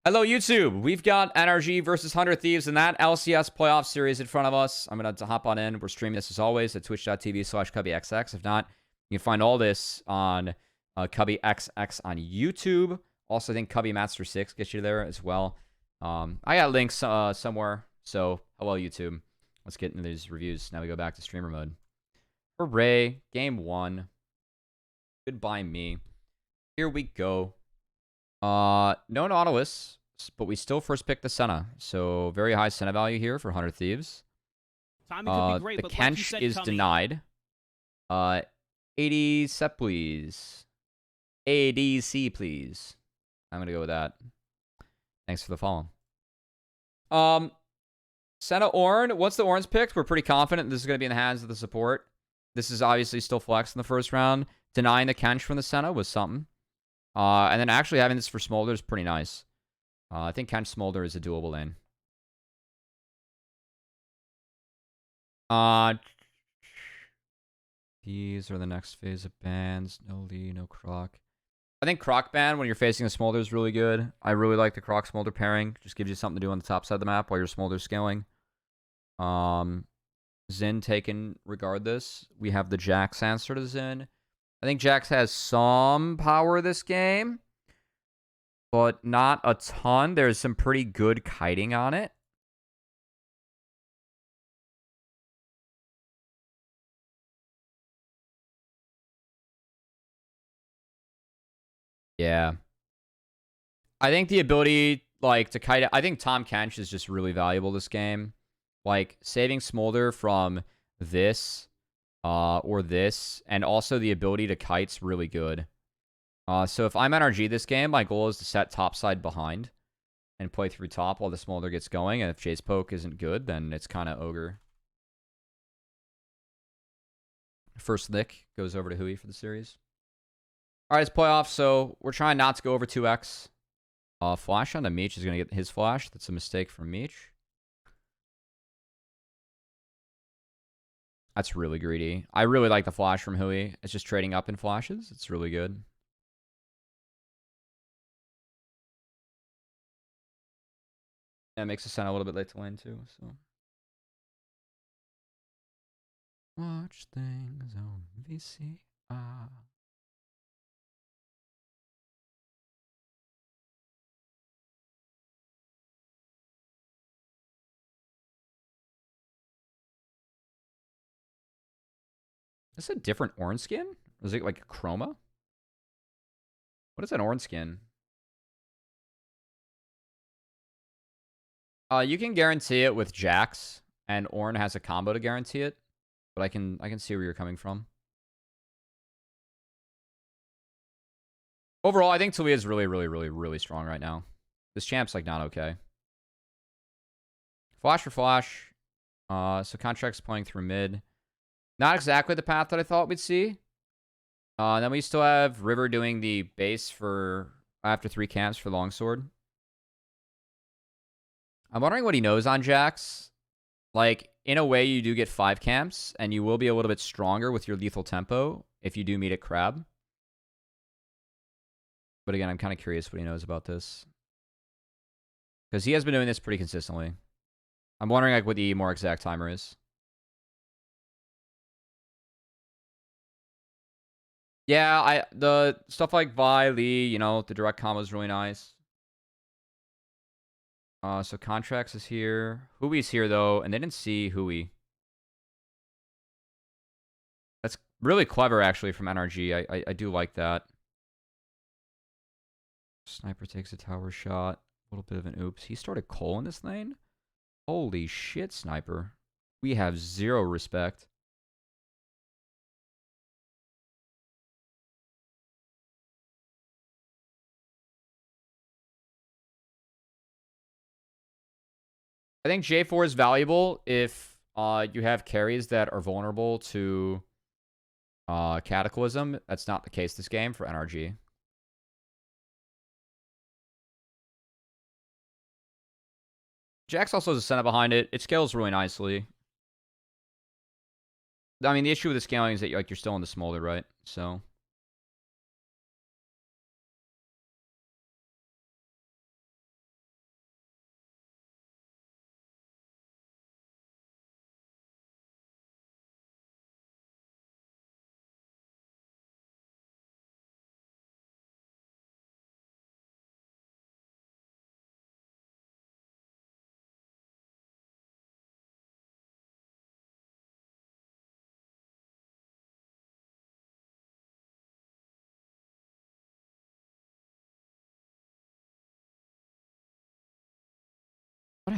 Hello, YouTube. We've got NRG versus 100 Thieves in that LCS playoff series in front of us. I'm going to hop on in. We're streaming this as always at twitch.tv/CubbyXX. If not, you can find all this on CubbyXX on YouTube. Also, I think Cubby Master 6 gets you there as well. I got links somewhere. So, hello, YouTube. Let's get into these reviews. Now we go back to streamer mode. Hooray. Game 1. Goodbye, me. Here we go. No Nautilus, but we still first pick the Senna. So very high Senna value here for 100 Thieves. Timing could be great, the but Kench like is denied. 80 set, please. ADC, please. I'm going to go with that. Thanks for the follow. Senna Ornn. Once the Ornn's picked, we're pretty confident this is going to be in the hands of the support. This is obviously still flex in the first round. Denying the Kench from the Senna was something. And then actually having this for Smolder is pretty nice. I think Kench Smolder is a doable lane. These are the next phase of bans. No Lee, no Croc. I think Croc ban when you're facing a Smolder is really good. I really like the Croc Smolder pairing. Just gives you something to do on the top side of the map while your Smolder scaling. Xin taken regardless. We have the Jax answer to Xin. I think Jax has some power this game, but not a ton. There's some pretty good kiting on it. Yeah. I think the ability, like, to kite... I think Tahm Kench is just really valuable this game. Like, saving Smolder from this... or this, and also the ability to kite's really good. So if I'm NRG this game, my goal is to set top side behind and play through top while the Smolder gets going, and if Jace Poke isn't good, then it's kind of ogre. First lick goes over to Hui for the series. Alright, it's playoff, so we're trying not to go over 2x. Flash on the Meech is going to get his flash. That's a mistake from Meech. That's really greedy. I really like the flash from Hui. It's just trading up in flashes. It's really good. Yeah, it makes the Senna a little bit late to lane too, so. Watch things on VCR. Is this a different orange skin? Is it like a chroma? What is an orange skin? You can guarantee it with Jax, and Ornn has a combo to guarantee it. But I can see where you're coming from. Overall, I think Talia is really, really, really, really strong right now. This champ's like not okay. Flash for flash. So Contract's playing through mid. Not exactly the path that I thought we'd see. Then we still have River doing the base for after 3 camps for Longsword. I'm wondering what he knows on Jax. Like, in a way, you do get 5 camps, and you will be a little bit stronger with your lethal tempo if you do meet at Crab. But again, I'm kind of curious what he knows about this. Because he has been doing this pretty consistently. I'm wondering like what the more exact timer is. Yeah, the stuff like Vi, Lee, you know, the direct combo is really nice. So Contracts is here. Hui's here, though, and they didn't see Hui. That's really clever, actually, from NRG. I do like that. Sniper takes a tower shot. A little bit of an oops. He started Cole in this lane? Holy shit, Sniper. We have 0 respect. I think J4 is valuable if you have carries that are vulnerable to Cataclysm. That's not the case this game for NRG. Jax also has a Senna behind it. It scales really nicely. I mean, the issue with the scaling is that you're still in the Smolder, right? So...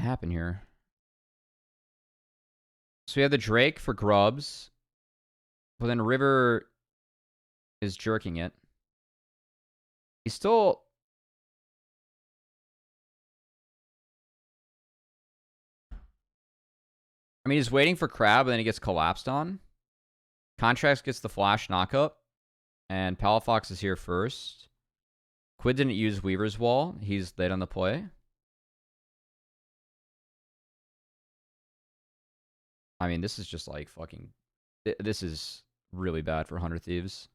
happen here? So we have the Drake for grubs. But then River is jerking it. He's still... I mean, he's waiting for Crab, and then he gets collapsed on. Contracts gets the flash knockup. And Palafox is here first. Quid didn't use Weaver's Wall. He's late on the play. I mean, this is just like fucking... This is really bad for 100 Thieves.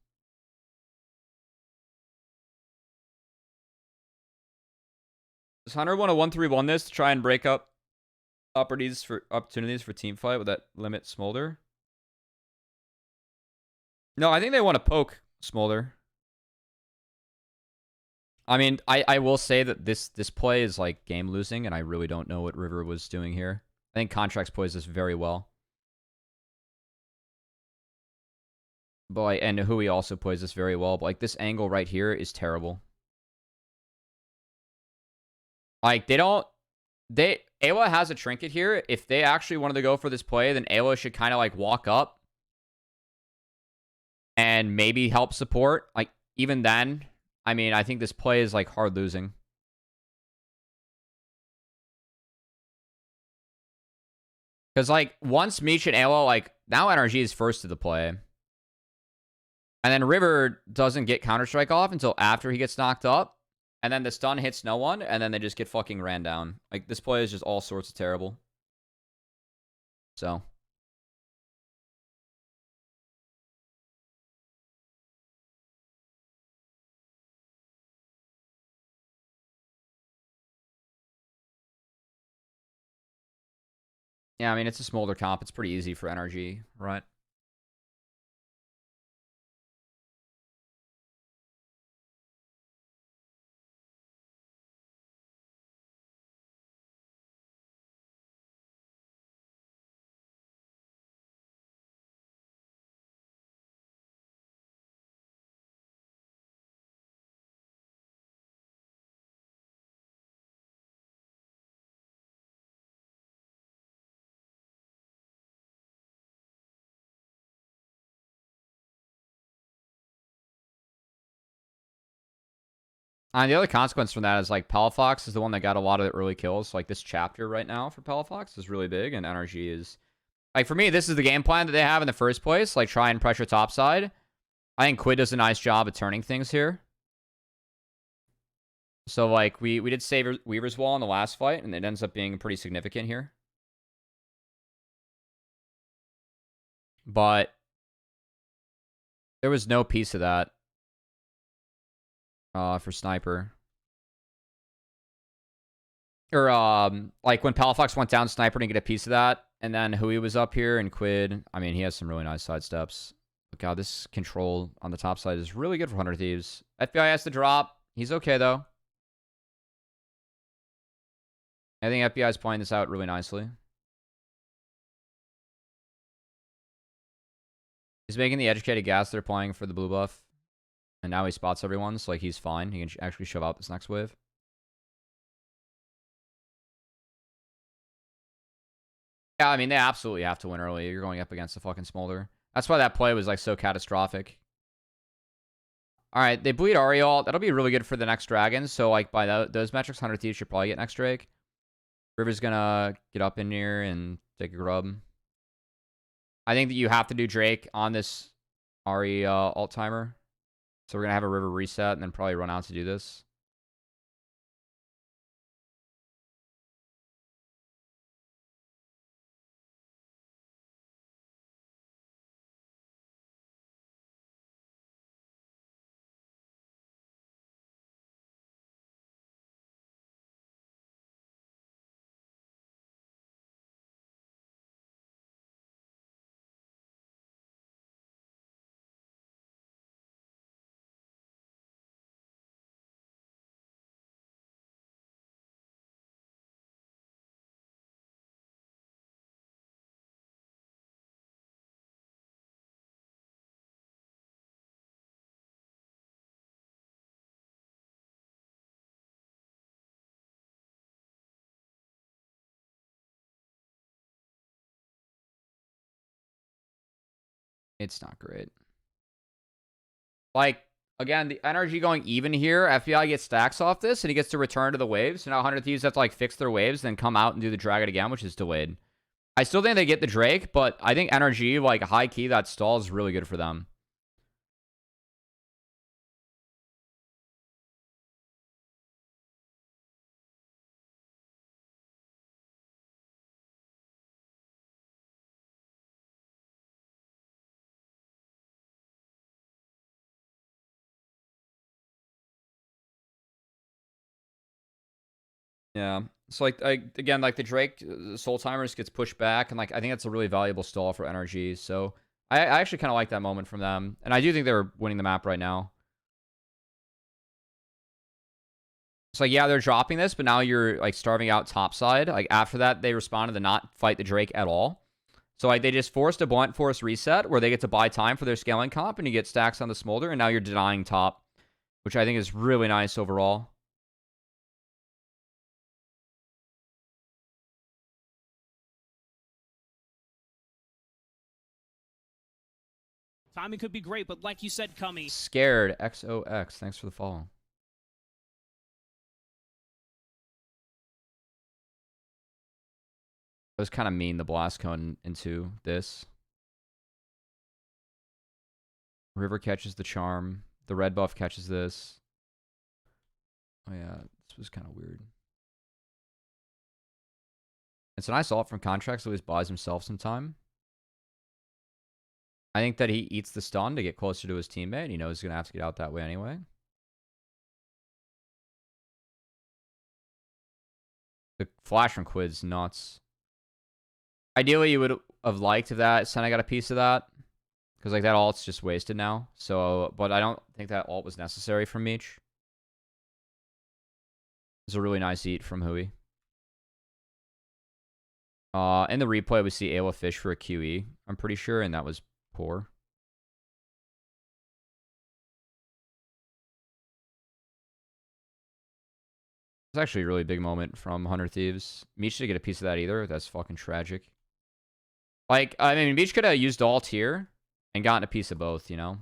Does Hunter want to 1-3-1 this to try and break up opportunities for team fight with that limit Smolder? No, I think they want to poke Smolder. I mean, I will say that this play is like game losing, and I really don't know what River was doing here. I think Contracts plays this very well. But like, and Hui also plays this very well. But like this angle right here is terrible. Like Ayla has a trinket here. If they actually wanted to go for this play, then Ayla should kind of like walk up and maybe help support. Like even then, I mean, I think this play is like hard losing. Because like once Meech and Ayla, like now NRG is first to the play. And then River doesn't get Counter-Strike off until after he gets knocked up. And then the stun hits no one, and then they just get fucking ran down. Like, this play is just all sorts of terrible. So. Yeah, I mean, it's a Smolder comp. It's pretty easy for NRG, right? And the other consequence from that is, like, Palafox is the one that got a lot of the early kills. Like, this chapter right now for Palafox is really big, and NRG is... Like, for me, this is the game plan that they have in the first place. Like, try and pressure topside. I think Quid does a nice job of turning things here. So, like, we did save Weaver's Wall in the last fight, and it ends up being pretty significant here. But there was no piece of that for Sniper. Or, like, when Palafox went down, Sniper didn't get a piece of that. And then Hui was up here, and Quid, I mean, he has some really nice side steps. But God, this control on the top side is really good for 100 Thieves. FBI has to drop. He's okay, though. I think FBI is playing this out really nicely. He's making the educated gas they're playing for the blue buff. And now he spots everyone, so like he's fine. He can actually shove out this next wave. Yeah, I mean, they absolutely have to win early. You're going up against the fucking Smolder. That's why that play was like so catastrophic. Alright, they bleed Ariel. That'll be really good for the next Dragon. So like by those metrics, 100 Thieves should probably get next Drake. River's gonna get up in here and take a grub. I think that you have to do Drake on this Ari alt timer. So we're gonna have a River reset and then probably run out to do this. It's not great. Like, again, the NRG going even here. FBI gets stacks off this, and he gets to return to the waves. So now 100 Thieves have to, like, fix their waves, then come out and do the Dragon again, which is delayed. I still think they get the Drake, but I think NRG, like, high key, that stall is really good for them. Yeah. So, like, again, like, the Drake Soul Timers gets pushed back, and, like, I think that's a really valuable stall for NRG. So, I actually kind of like that moment from them. And I do think they're winning the map right now. So, like, yeah, they're dropping this, but now you're, like, starving out topside. Like, after that, they responded to not fight the Drake at all. So, like, they just forced a blunt force reset where they get to buy time for their scaling comp, and you get stacks on the Smolder, and now you're denying top, which I think is really nice overall. Timing could be great, but like you said, Cummy. Scared XOX. Thanks for the follow. It was kind of mean, the blast cone into this. River catches the charm. The red buff catches this. Oh yeah, this was kind of weird. It's a nice ult from Contract, so he buys himself some time. I think that he eats the stun to get closer to his teammate. He knows he's going to have to get out that way anyway. The flash from Quid's nuts. Ideally, you would have liked if that Senna got a piece of that. Because, like, that ult's just wasted now. So, but I don't think that ult was necessary from Meech. It's a really nice eat from Hui. In the replay, we see Ayla fish for a QE, I'm pretty sure, and that was poor. It's actually a really big moment from 100 Thieves. Meech didn't get a piece of that either. That's fucking tragic. Like, I mean, Meech could have used ult here and gotten a piece of both, you know?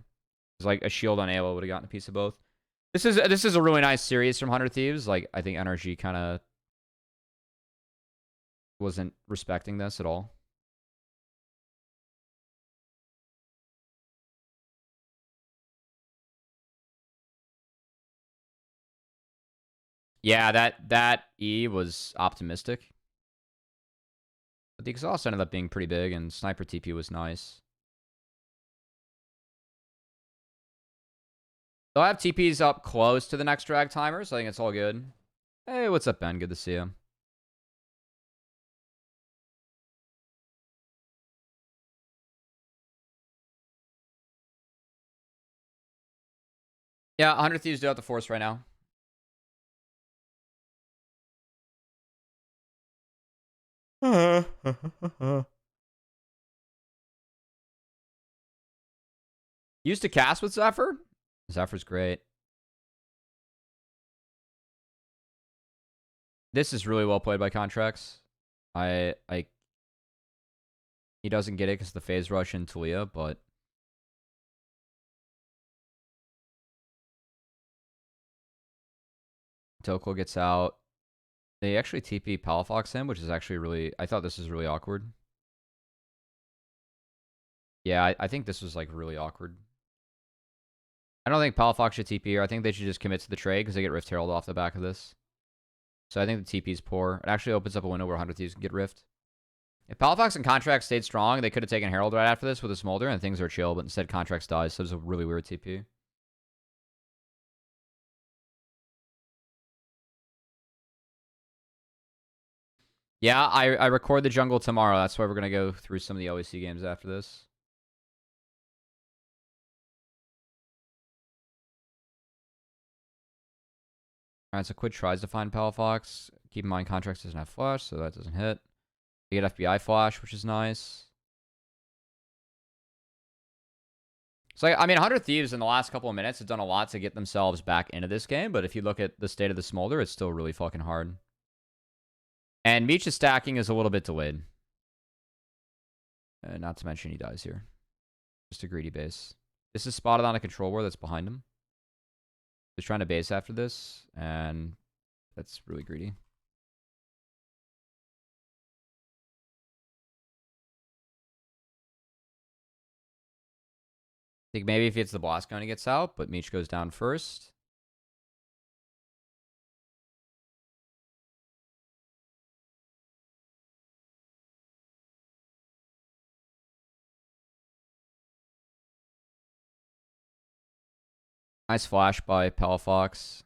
It's like a shield on Ayla would have gotten a piece of both. This is a really nice series from 100 Thieves. Like, I think NRG kind of wasn't respecting this at all. Yeah, that E was optimistic. But the exhaust ended up being pretty big, and Sniper TP was nice. They'll have TPs up close to the next drag timer, so I think it's all good. Hey, what's up, Ben? Good to see you. Yeah, 100 Thieves do have the force right now. Used to cast with Zephyr? Zephyr's great. This is really well played by Contracts. He doesn't get it because of the phase rush in Talia, but Toko gets out. They actually TP Palafox him, which is actually really... I thought this was really awkward. Yeah, I think this was, like, really awkward. I don't think Palafox should TP here. I think they should just commit to the trade because they get Rift Herald off the back of this. So I think the TP is poor. It actually opens up a window where 100 Thieves can get Rift. If Palafox and Contracts stayed strong, they could have taken Herald right after this with a Smolder, and things are chill, but instead Contracts dies, so it's a really weird TP. Yeah, I record the jungle tomorrow. That's why we're going to go through some of the LEC games after this. Alright, so Quid tries to find Palafox. Keep in mind, Contracts doesn't have Flash, so that doesn't hit. They get FBI Flash, which is nice. So, I mean, 100 Thieves in the last couple of minutes have done a lot to get themselves back into this game, but if you look at the state of the Smolder, it's still really fucking hard. And Meech's stacking is a little bit delayed. Not to mention he dies here. Just a greedy base. This is spotted on a control ward that's behind him. He's trying to base after this, and that's really greedy. I think maybe if he hits the blast gun, he gets out, but Meech goes down first. Nice flash by Palafox.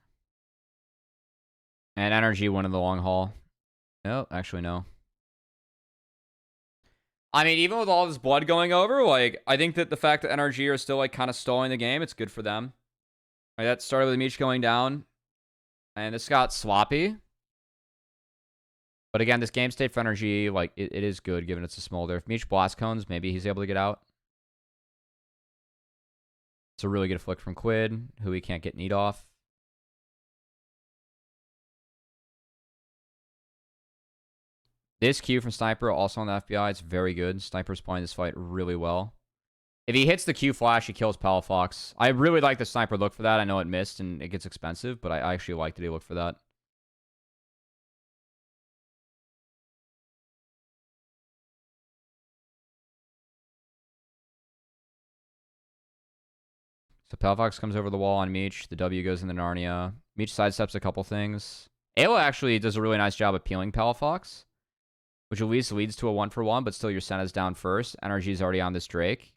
And NRG won in the long haul. No, actually, no. I mean, even with all this blood going over, like, I think that the fact that NRG are still, like, kind of stalling the game, it's good for them. Like, that started with Meech going down. And this got sloppy. But again, this game state for NRG, like, it is good given it's a smolder. If Meech blast cones, maybe he's able to get out. It's a really good flick from Quid, who he can't get need off. This Q from Sniper, also on the FBI, it's very good. Sniper's playing this fight really well. If he hits the Q flash, he kills Palafox. I really like the Sniper look for that. I know it missed and it gets expensive, but I actually like that he looked for that. So Palafox comes over the wall on Meech. The W goes in the Narnia. Meech sidesteps a couple things. Ayla actually does a really nice job of peeling Palafox, which at least leads to a 1-for-1, but still your Senna's down first. NRG's already on this Drake.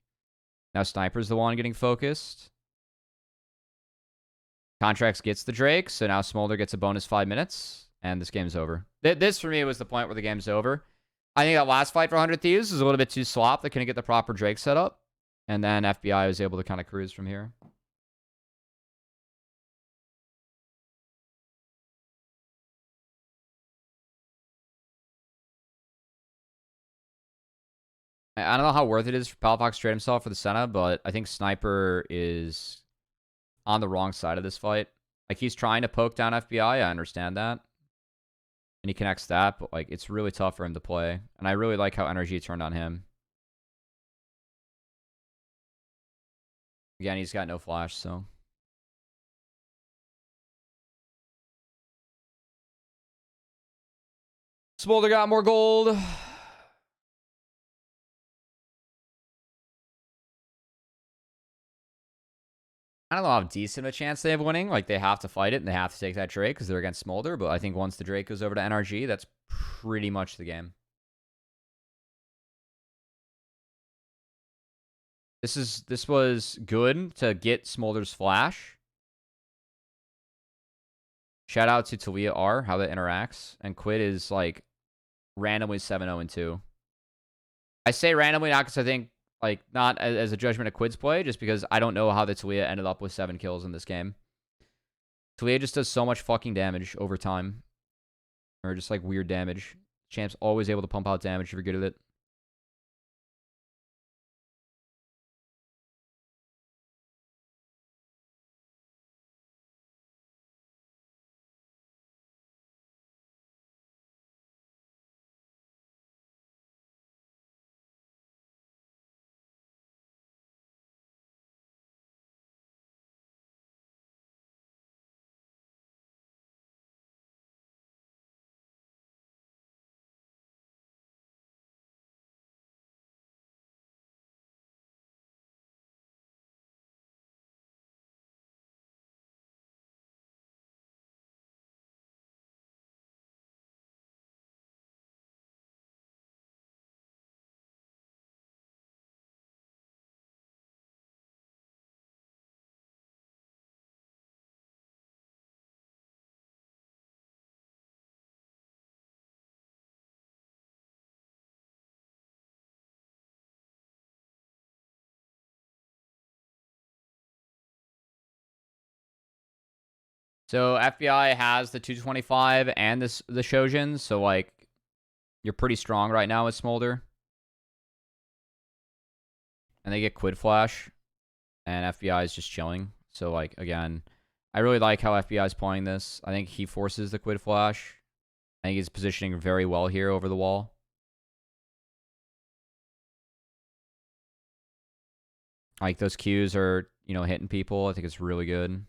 Now Sniper's the one getting focused. Contracts gets the Drake, so now Smolder gets a bonus 5 minutes, and this game's over. This, for me, was the point where the game's over. I think that last fight for 100 Thieves was a little bit too slop. They couldn't get the proper Drake set up. And then FBI was able to kind of cruise from here. I don't know how worth it is for Palafox to trade himself for the Senna, but I think Sniper is on the wrong side of this fight. Like, he's trying to poke down FBI. I understand that. And he connects that, but, like, it's really tough for him to play. And I really like how NRG turned on him. Again, he's got no flash, so. Smolder got more gold. I don't know how decent a chance they have winning. Like, they have to fight it, and they have to take that Drake because they're against Smolder. But I think once the Drake goes over to NRG, that's pretty much the game. This was good to get Smolder's flash. Shout out to Talia R, how that interacts. And Quid is, like, randomly 7-0-2. I say randomly not because I think, like, not as a judgment of Quid's play, just because I don't know how the Talia ended up with 7 kills in this game. Talia just does so much fucking damage over time. Or just, like, weird damage. Champ's always able to pump out damage if you're good at it. So FBI has the 225 and the Shojin, so, like, you're pretty strong right now with Smolder. And they get Quid Flash, and FBI is just chilling. So, like, again, I really like how FBI is playing this. I think he forces the Quid Flash. I think he's positioning very well here over the wall. Like, those Qs are, you know, hitting people. I think it's really good.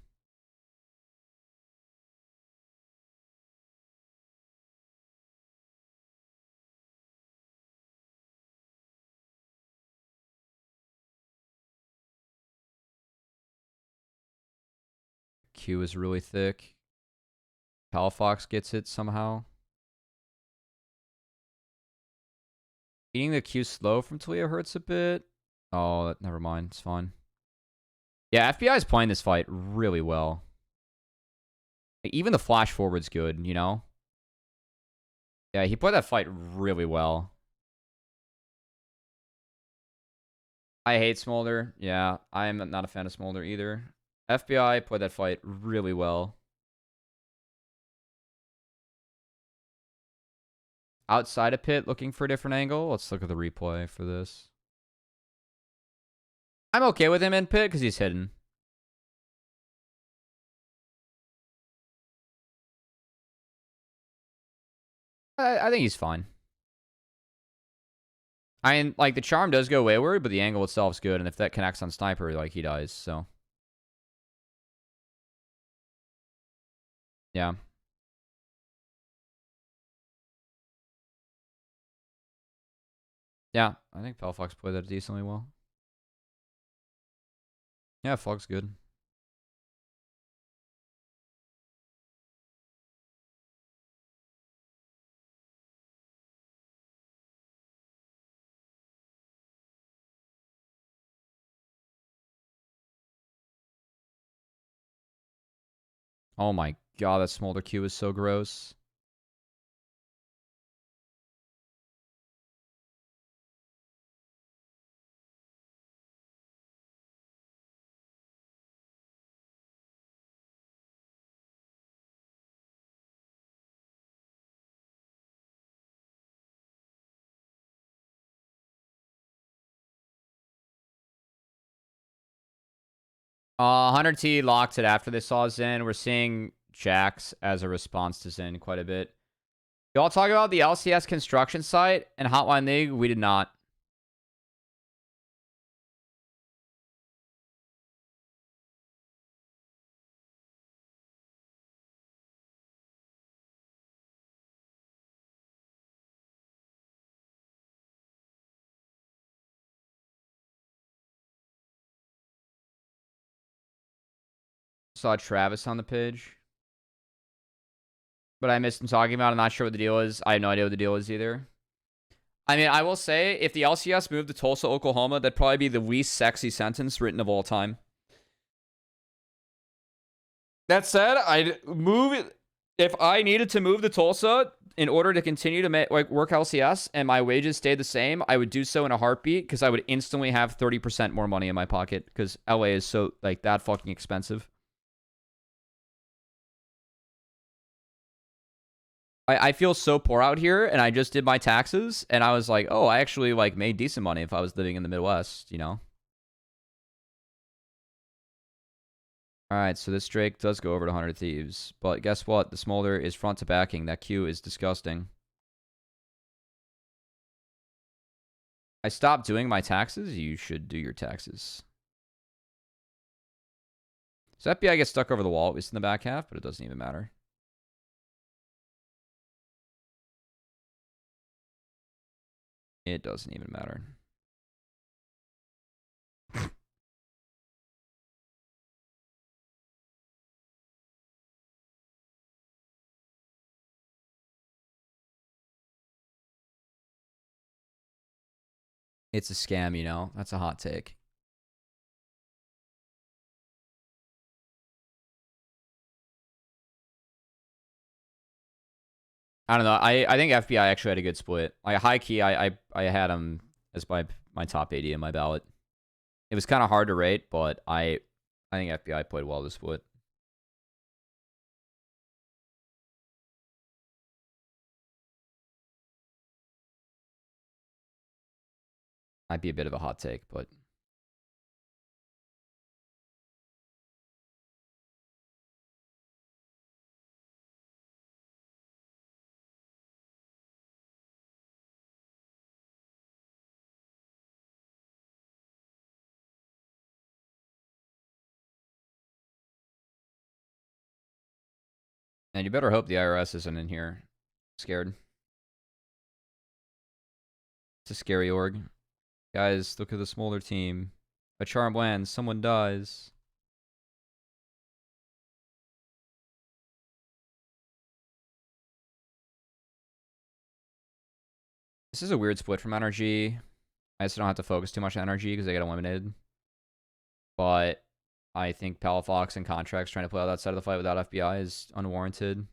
Q is really thick. Palafox gets it somehow. Eating the Q slow from Talia hurts a bit. Oh, never mind. It's fine. Yeah, FBI is playing this fight really well. Even the flash forward's good, you know? Yeah, he played that fight really well. I hate Smolder. Yeah, I'm not a fan of Smolder either. FBI played that fight really well. Outside of pit, looking for a different angle. Let's look at the replay for this. I'm okay with him in pit because he's hidden. I think he's fine. I mean, like, the charm does go wayward, but the angle itself's good, and if that connects on sniper, like, he dies, so. Yeah. Yeah, I think Palafox played that decently well. Yeah, Fog's good. Oh my god, that Smolder Q is so gross. Hunter T locked it after they saw Zen. We're seeing Jax as a response to Zen quite a bit. Y'all talk about the LCS construction site and Hotline League? We did not. Saw Travis on the page. But I missed him talking about it. I'm not sure what the deal is. I have no idea what the deal is either. I mean, I will say, if the LCS moved to Tulsa, Oklahoma, that'd probably be the least sexy sentence written of all time. That said, I'd move it. If I needed to move to Tulsa in order to continue to work LCS and my wages stayed the same, I would do so in a heartbeat because I would instantly have 30% more money in my pocket because LA is so, like, that fucking expensive. I feel so poor out here, and I just did my taxes, and I was like, oh, I actually, like, made decent money if I was living in the Midwest, you know? Alright, so this Drake does go over to 100 Thieves, but guess what? The Smolder is front to backing. That Q is disgusting. I stopped doing my taxes. You should do your taxes. So FBI gets stuck over the wall, at least in the back half, but it doesn't even matter. It doesn't even matter. It's a scam, you know? That's a hot take. I don't know. I think FBI actually had a good split. Like, high key, I had him as my top 80 in my ballot. It was kind of hard to rate, but I think FBI played well this split. Might be a bit of a hot take, but And you better hope the IRS isn't in here. Scared. It's a scary org. Guys, look at the Smolder team. A charm lands, someone dies. This is a weird split from NRG. I just don't have to focus too much on NRG because they get eliminated. But I think Palafox and Contracts trying to play out that side of the fight without FBI is unwarranted.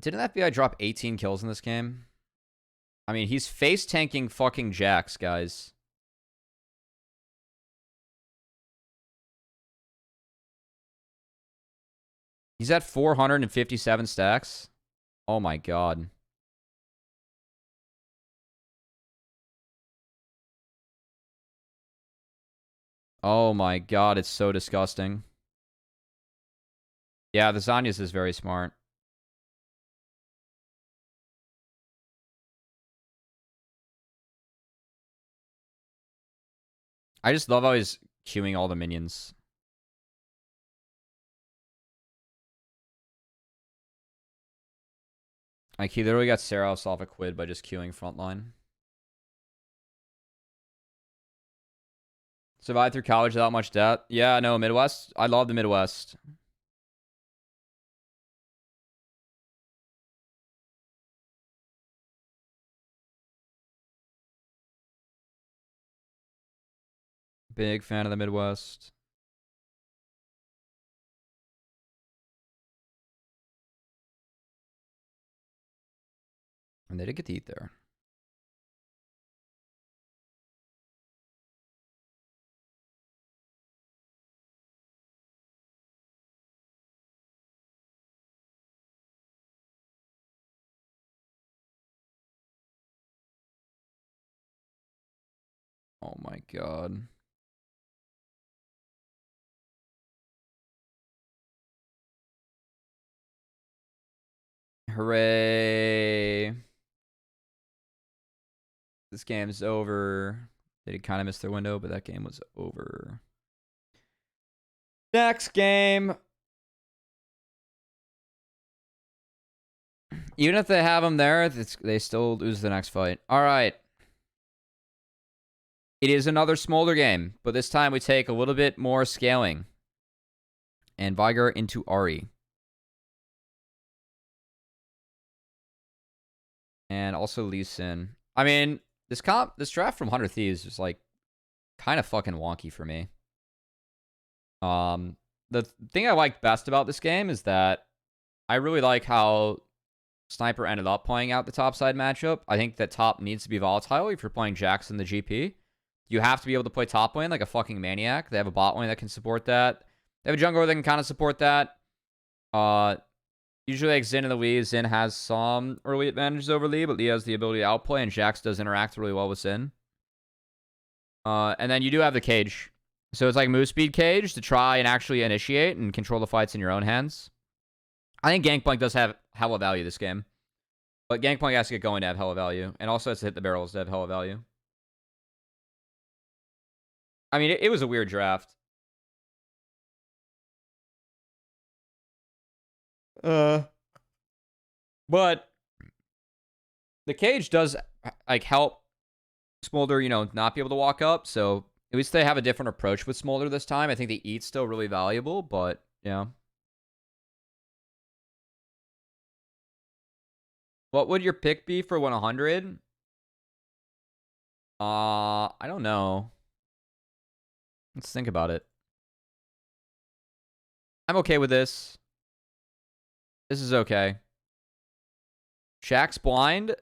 Didn't FBI drop 18 kills in this game? I mean, he's face tanking fucking Jax, guys. He's at 457 stacks. Oh my god. Oh my god, it's so disgusting. Yeah, the Zanyas is very smart. I just love how he's queuing all the minions. Like, he literally got Seros off a quid by just queuing frontline. Survived through college without much debt. Yeah, no, Midwest. I love the Midwest. Big fan of the Midwest. And they did get to eat there. Oh my god. Hooray. This game's over. They did kind of miss their window, but that game was over. Next game. Even if they have them there, they still lose the next fight. All right. It is another Smolder game, but this time we take a little bit more scaling. And Vigar into Ari. And also Lee Sin. I mean, this draft from 100 Thieves is like kind of fucking wonky for me. The thing I like best about this game is that I really like how Sniper ended up playing out the topside matchup. I think that top needs to be volatile if you're playing Jackson the GP. You have to be able to play top lane like a fucking maniac. They have a bot lane that can support that. They have a jungler that can kind of support that. Usually like Xin and the Lee. Xin has some early advantages over Lee, but Lee has the ability to outplay, and Jax does interact really well with Xin. And then you do have the cage. So it's like move speed cage to try and actually initiate and control the fights in your own hands. I think Gangplank does have hella value this game. But Gangplank has to get going to have hella value. And also has to hit the barrels to have hella value. I mean, it was a weird draft. But the cage does like help Smolder, you know, not be able to walk up. So at least they have a different approach with Smolder this time. I think the eat's still really valuable, but yeah. What would your pick be for 100? I don't know. Let's think about it. I'm okay with this. This is okay. Shaq's blind.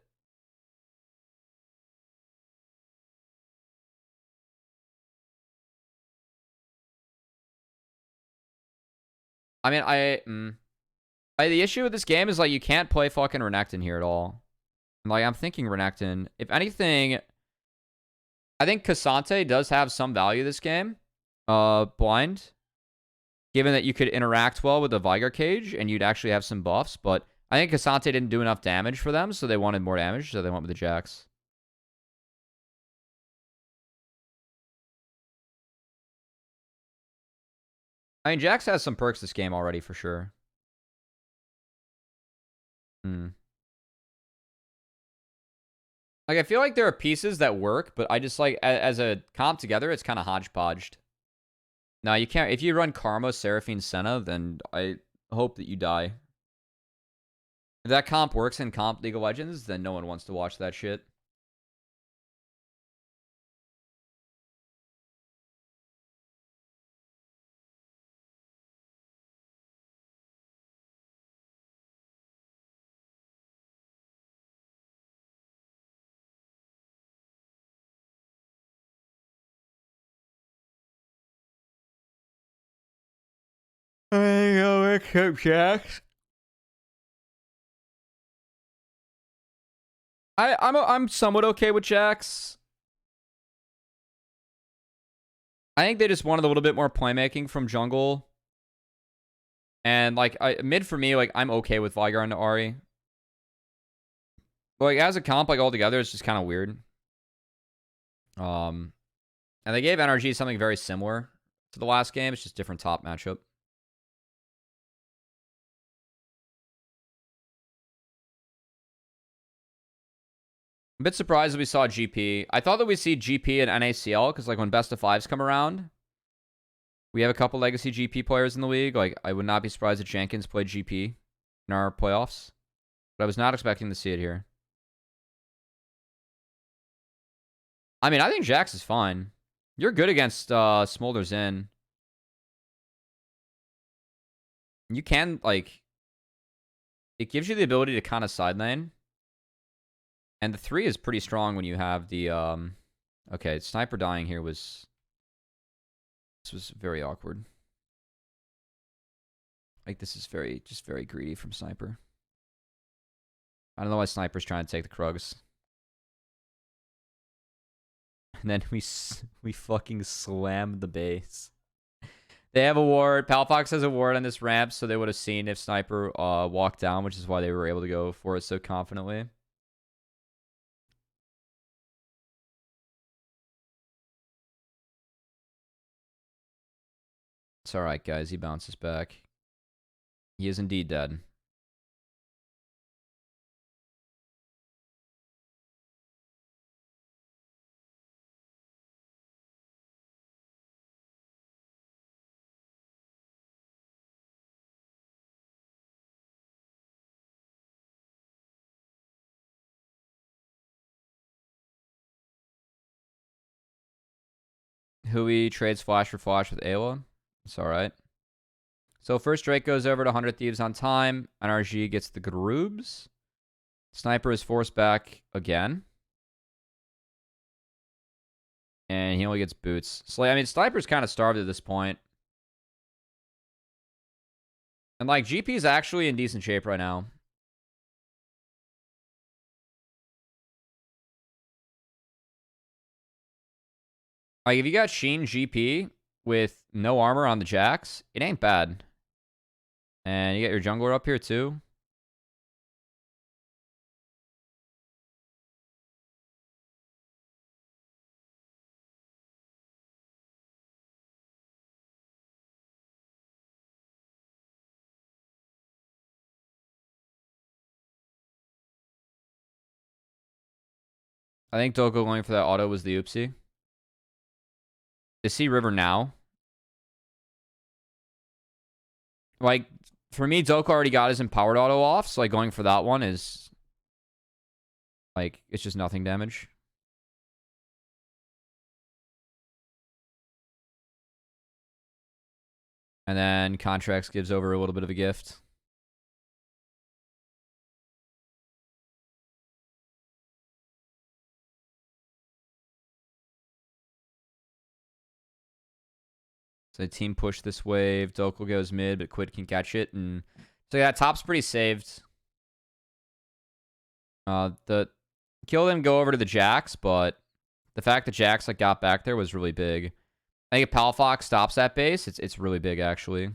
I mean, the issue with this game is like you can't play fucking Renekton here at all. Like I'm thinking Renekton. If anything, I think Cassante does have some value this game. Blind. Given that you could interact well with the Vigar cage and you'd actually have some buffs, but I think Cassante didn't do enough damage for them, so they wanted more damage, so they went with the Jax. I mean, Jax has some perks this game already for sure. Like, I feel like there are pieces that work, but I just like, as a comp together, it's kind of hodgepodged. No, you can't. If you run Karma, Seraphine, Senna, then I hope that you die. If that comp works in comp League of Legends, then no one wants to watch that shit. Hey, what's up, Jax? I'm somewhat okay with Jax. I think they just wanted a little bit more playmaking from jungle. And like mid for me, like I'm okay with Veigar and Ahri. But like as a comp, like altogether, it's just kind of weird. And they gave NRG something very similar to the last game. It's just different top matchup. I'm a bit surprised that we saw GP. I thought that we'd see GP and NACL because like when best of fives come around, we have a couple legacy GP players in the league. Like I would not be surprised if Jenkins played GP in our playoffs. But I was not expecting to see it here. I mean, I think Jax is fine. You're good against Smolder's in. You can, like... It gives you the ability to kind of side lane. And the 3 is pretty strong when you have the... Okay, Sniper dying here was... This was very awkward. Like, this is just very greedy from Sniper. I don't know why Sniper's trying to take the Krugs. And then we fucking slammed the base. They have a ward. Palafox has a ward on this ramp, so they would have seen if Sniper walked down, which is why they were able to go for it so confidently. It's alright, guys. He bounces back. He is indeed dead. Hui trades flash for flash with Ayla. It's alright. So first Drake goes over to 100 Thieves on time. NRG gets the Groobs. Sniper is forced back again. And he only gets boots. So, I mean, Sniper's kind of starved at this point. And, like, GP's actually in decent shape right now. Like, if you got Sheen GP with no armor on the Jax, it ain't bad. And you get your jungler up here, too. I think Doko going for that auto was the oopsie. Is he River now? Like, for me, Doko already got his empowered auto off, so like going for that one is like it's just nothing damage. And then Contracts gives over a little bit of a gift. So team push this wave. Dokal goes mid, but Quid can catch it. And so yeah, top's pretty saved. The kill didn't go over to the Jax, but the fact that Jax like got back there was really big. I think if Palafox stops that base, it's really big actually.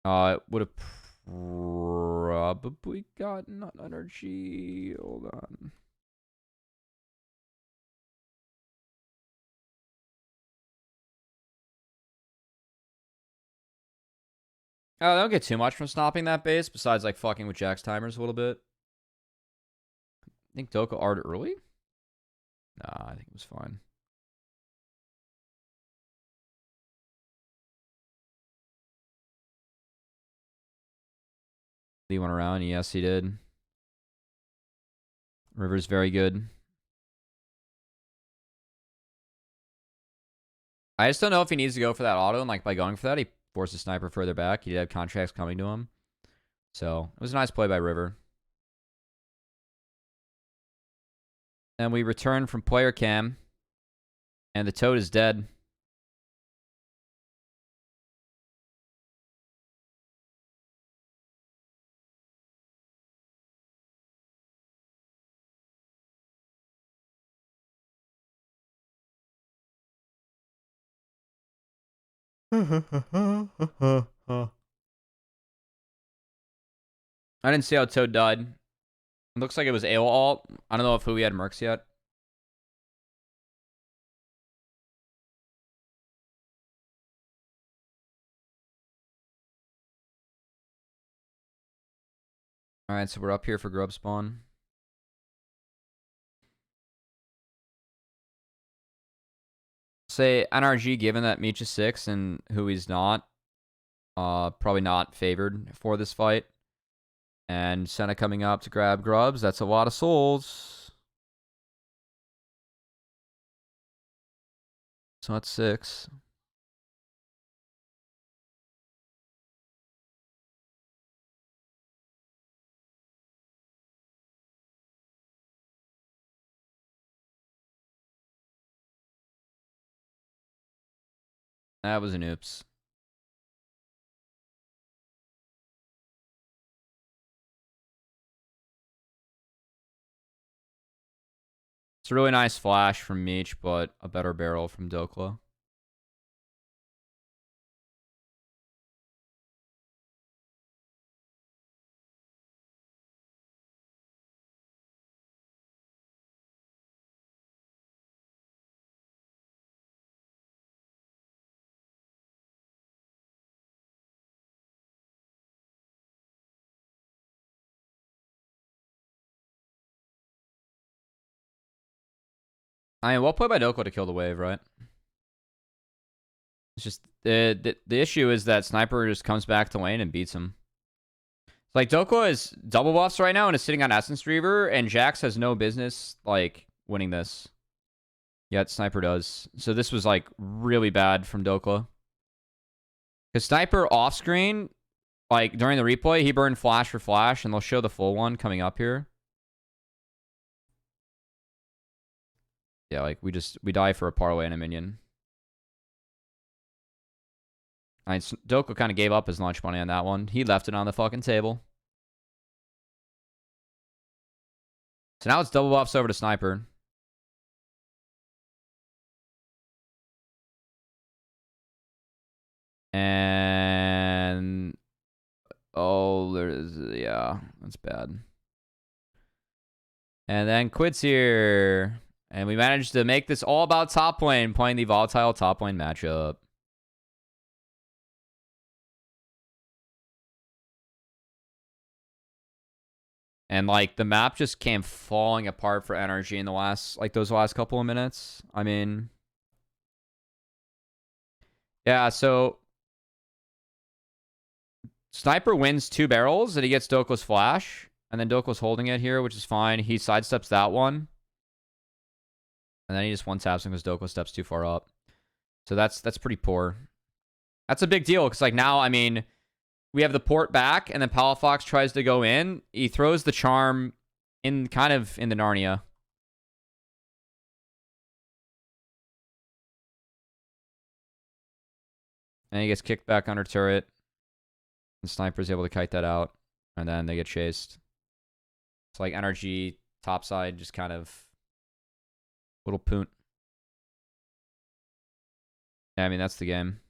It would have probably gotten an NRG. Hold on. Oh, they don't get too much from stopping that base, besides like fucking with Jack's timers a little bit. I think Doko Art early? Nah, I think it was fine. He went around. Yes, he did. River's very good. I just don't know if he needs to go for that auto, and like by going for that, he forces Sniper further back. He did have contracts coming to him. So it was a nice play by River. And we return from player cam. And the Toad is dead. I didn't see how Toad died. It looks like it was AO ult. I don't know if who he had mercs yet. Alright, so we're up here for grub spawn. Say NRG, given that Meech is 6 and who he's not, probably not favored for this fight. And Senna coming up to grab grubs. That's a lot of souls. So that's 6. That was an oops. It's a really nice flash from Meech, but a better barrel from Dokla. I mean, well played by Dokla to kill the wave, right? It's just the issue is that Sniper just comes back to lane and beats him. Like Dokla is double buffs right now and is sitting on Essence Reaver, and Jax has no business like winning this. Yet Sniper does. So this was like really bad from Dokla. Because Sniper off screen, like during the replay, he burned flash for flash, and they'll show the full one coming up here. Yeah, like we die for a parlay and a minion. I mean, Dokla kind of gave up his lunch money on that one. He left it on the fucking table. So now it's double buffs over to Sniper. And oh, there's yeah, that's bad. And then Quid's here. And we managed to make this all about top lane, playing the volatile top lane matchup. And like the map just came falling apart for NRG in the last those last couple of minutes. I mean, yeah, so Sniper wins 2 barrels and he gets Dokla's flash. And then Dokla's holding it here, which is fine. He sidesteps that one. And then he just one-taps him because Dokla steps too far up. So that's pretty poor. That's a big deal because like now, I mean, we have the port back and then Palafox tries to go in. He throws the charm in kind of in the Narnia. And he gets kicked back under turret. And Sniper's able to kite that out. And then they get chased. It's like NRG topside just kind of little poont. Yeah, I mean, that's the game.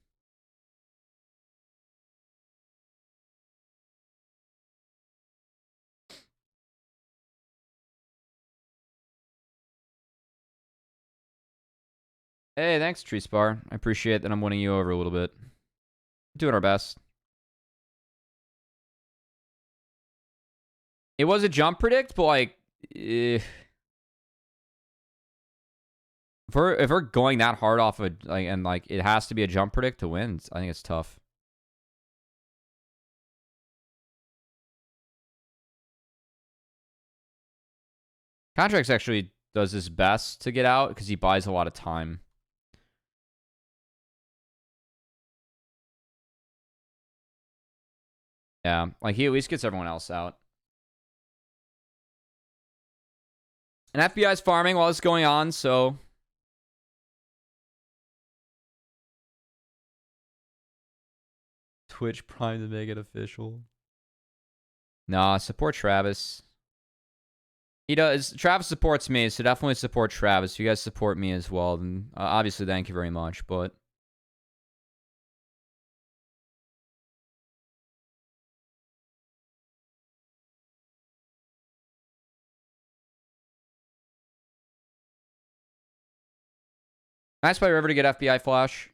Hey, thanks, Tree Spar. I appreciate that I'm winning you over a little bit. Doing our best. It was a jump predict, but like, if we're going that hard off of like, and like it has to be a jump predict to win, I think it's tough. Contracts actually does his best to get out because he buys a lot of time. Yeah, like he at least gets everyone else out. And FBI's farming while it's going on, so Twitch Prime to make it official. Nah, support Travis. He does. Travis supports me, so definitely support Travis. If you guys support me as well, then obviously thank you very much, but... Nice play River to get FBI flash.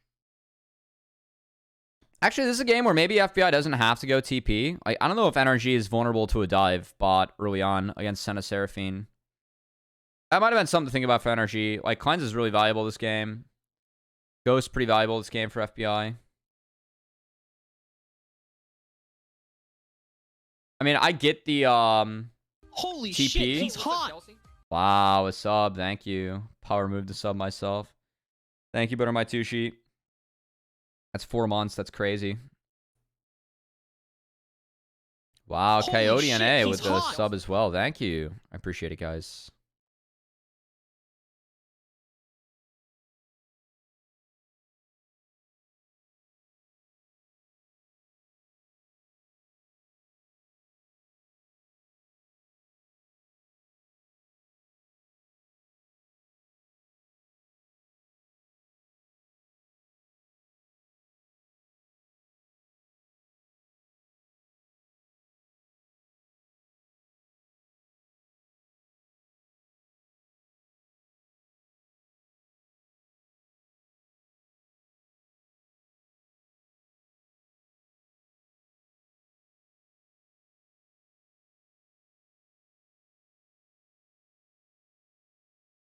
Actually, this is a game where maybe FBI doesn't have to go TP. Like, I don't know if NRG is vulnerable to a dive bot early on against Senna Seraphine. That might have been something to think about for NRG. Like, Cleanse is really valuable this game. Ghost pretty valuable this game for FBI. I mean, I get the Holy TP. shit, he's hot. Wow, a sub. Thank you. Power move to sub myself. Thank you, Butter My Two Sheet. That's 4 months. That's crazy. Wow, Holy Coyote shit, NA he's with the hot. sub as well. Thank you. I appreciate it, guys.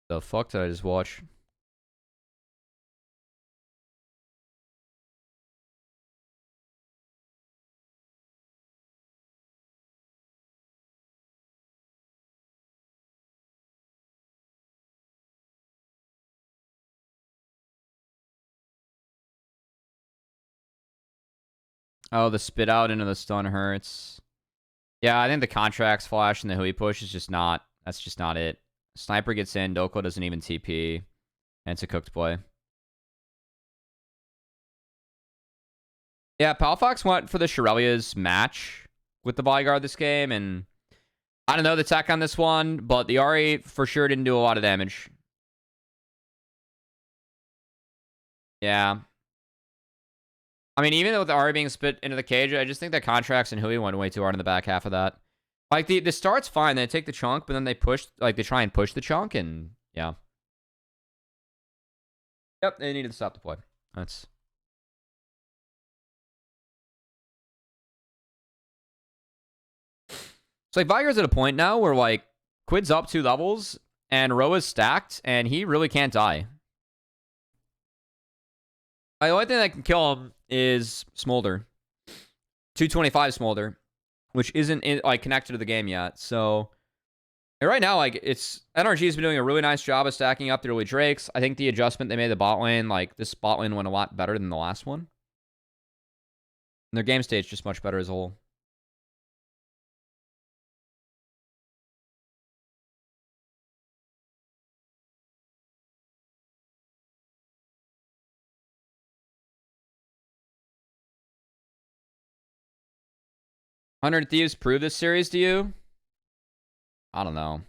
The fuck did I just watch? Oh, the spit out into the stun hurts. Yeah, I think the contracts flash and the Hui push is just not... That's just not it. Sniper gets in, Doko doesn't even TP. And it's a cooked play. Yeah, Palfox went for the Shirelia's match with the bodyguard this game, and I don't know the tech on this one, but the Ari for sure didn't do a lot of damage. Yeah. I mean, even with the Ari being spit into the cage, I just think that Contracts and Hui went way too hard in the back half of that. Like, the start's fine. They take the chunk, but then they push, like, they try and push the chunk, and yeah. Yep, they needed to stop the play. That's... So, like, Viger's at a point now where, like, Quid's up 2 levels, and Roa's stacked, and he really can't die. The only thing that can kill him is Smolder. 225 Smolder, which isn't, like, connected to the game yet. So, right now, like, it's... NRG has been doing a really nice job of stacking up the early Drakes. I think the adjustment they made the bot lane, like, this bot lane went a lot better than the last one. And their game state's just much better as a whole. Hundred Thieves prove this series to you? I don't know.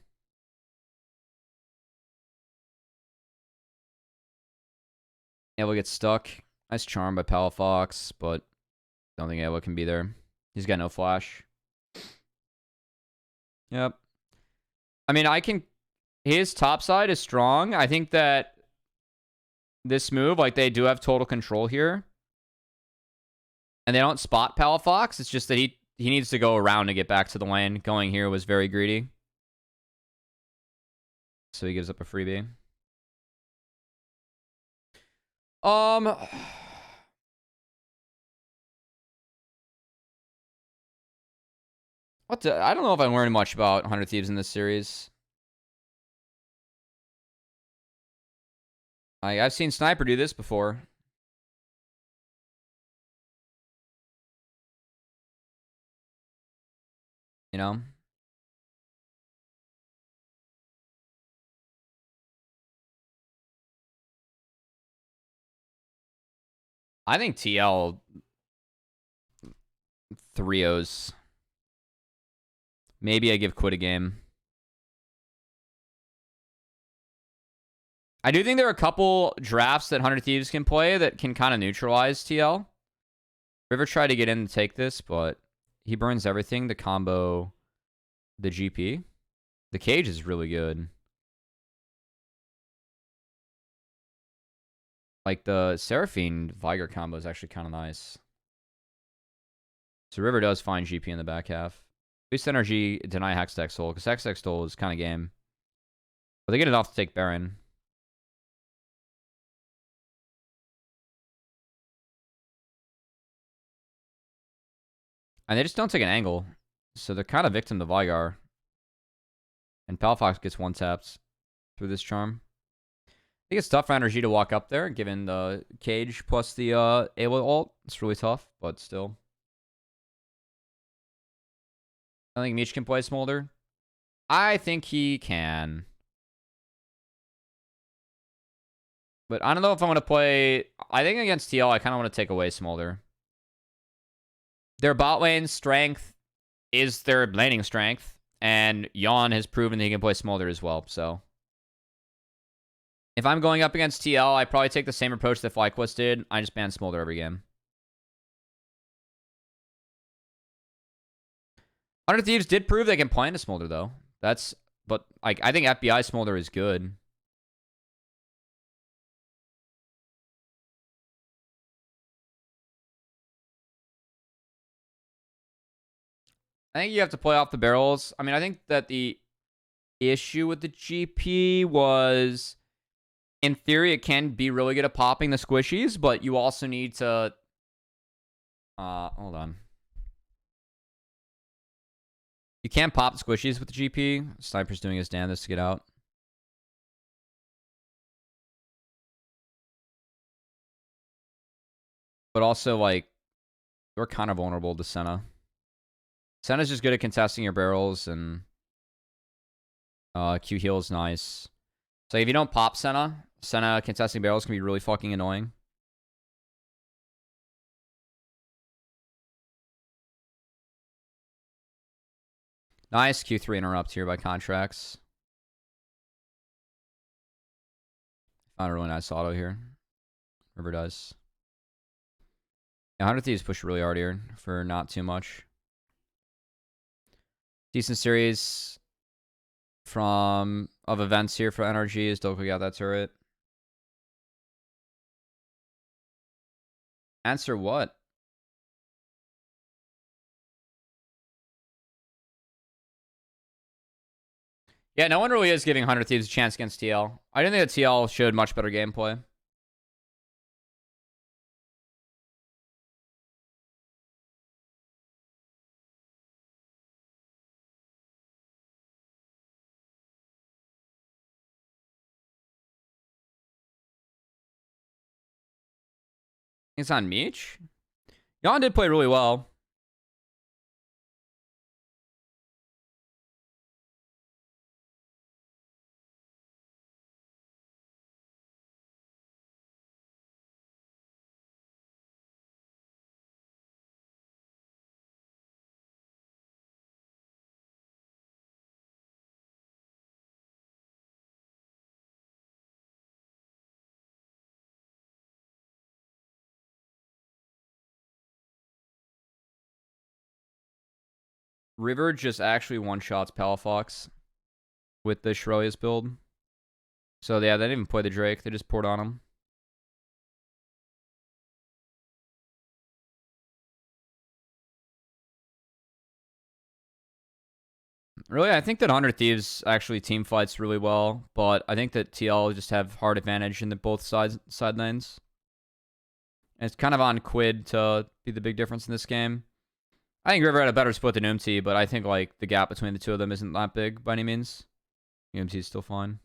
Ava gets stuck. Nice charm by Palafox, but don't think Ava can be there. He's got no flash. Yep. I mean, I can... His top side is strong. I think that this move, like, they do have total control here. And they don't spot Palafox. It's just that he he needs to go around to get back to the lane. Going here was very greedy. So he gives up a freebie. I don't know if I learned much about 100 Thieves in this series. I've seen Sniper do this before. You know? I think TL 3-0s. Maybe I give Quit a game. I do think there are a couple drafts that 100 Thieves can play that can kind of neutralize TL. River tried to get in to take this, but he burns everything to combo the GP. The cage is really good. Like the Seraphine Viger combo is actually kind of nice. So River does find GP in the back half. At least NRG deny Hextech Soul, because Hextech Soul is kind of game. But they get enough to take Baron. And they just don't take an angle. So they're kind of victim to Vigar. And Palafox gets one tapped through this charm. I think it's tough for NRG to walk up there, given the cage plus the AoE ult. It's really tough, but still. I think Meech can play Smolder. I think he can. But I don't know if I'm going to play... I think against TL, I kind of want to take away Smolder. Their bot lane strength is their laning strength. And Yawn has proven that he can play Smolder as well, so... If I'm going up against TL, I probably take the same approach that FlyQuest did. I just ban Smolder every game. 100 Thieves did prove they can play into Smolder, though. But like, I think FBI Smolder is good. I think you have to play off the barrels. I mean, I think that the issue with the GP was... In theory, it can be really good at popping the squishies, but you also need to... hold on. You can't pop the squishies with the GP. Sniper's doing his damnedest to get out. But also, like, you're kind of vulnerable to Senna. Senna's just good at contesting your barrels, and Q heal is nice. So if you don't pop Senna contesting barrels can be really fucking annoying. Nice Q3 interrupt here by Contracts. Found a really nice auto here. River does. Yeah, 100 Thieves push really hard here for not too much. Decent series of events here for NRG as Doku got that turret. Answer what? Yeah, no one really is giving 100 Thieves a chance against TL. I didn't think that TL showed much better gameplay. It's on Meech? Yon did play really well. River just actually one-shots Palafox with the Shurelius build. So yeah, they didn't even play the Drake. They just poured on him. Really, I think that 100 Thieves actually team fights really well, but I think that TL just have hard advantage in the both side lanes. And it's kind of on Quid to be the big difference in this game. I think River had a better split than UMT, but I think like the gap between the two of them isn't that big by any means. UMT is still fine.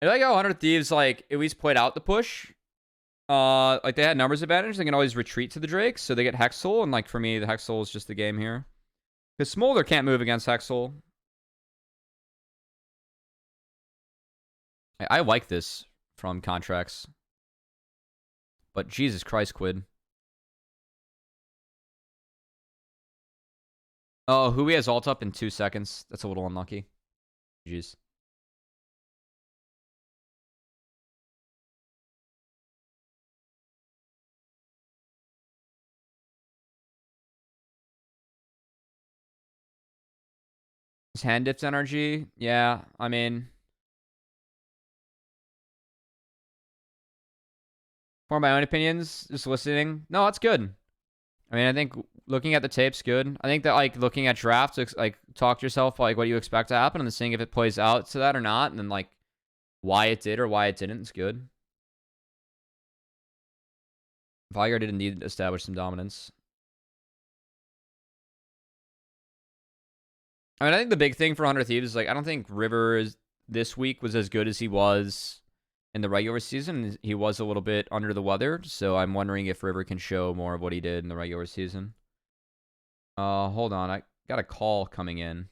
I like how 100 Thieves like at least played out the push. Like they had numbers advantage. They can always retreat to the Drake, so they get Hexel. And like for me, the Hexel is just the game here. Because Smolder can't move against Hexel. I like this from Contracts. But Jesus Christ, Quid. Oh, Hui has ult up in 2 seconds. That's a little unlucky. Jeez. His hand dips NRG. Yeah, I mean, for my own opinions, just listening. No, that's good. I mean, I think looking at the tape's good. I think that like looking at drafts, like talk to yourself like what you expect to happen, and then seeing if it plays out to that or not, and then like why it did or why it didn't is good. Viger did indeed establish some dominance. I mean, I think the big thing for 100 Thieves is like I don't think River this week was as good as he was in the regular season. He was a little bit under the weather, so I'm wondering if River can show more of what he did in the regular season. Hold on. I got a call coming in.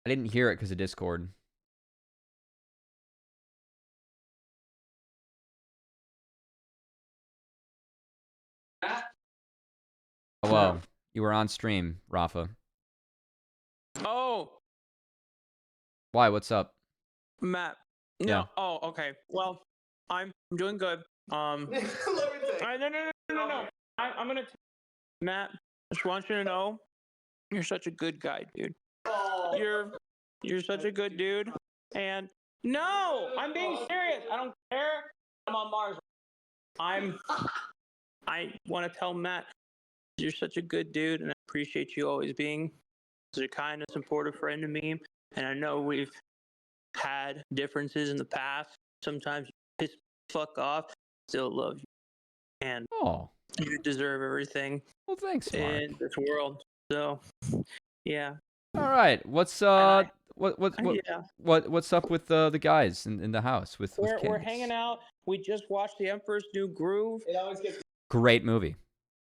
I didn't hear it because of Discord. Hello. You were on stream, Rafa. Oh, Why? What's up? Matt. No. Yeah. Oh, okay. Well, I'm doing good. No. I'm gonna. Matt, just want you to know, you're such a good guy, dude. Oh. You're such a good dude. And no, I'm being serious. I don't care. I'm on Mars. I want to tell Matt, you're such a good dude, and I appreciate you always being such a kind and supportive friend to me. And I know we've had differences in the past. Sometimes you piss the fuck off. Still love you, and you deserve everything. Well, thanks, Mark. In this world. So, yeah. All right. What's yeah. what's up with the guys in the house with We're hanging out. We just watched The Emperor's New Groove. It always gets great movie.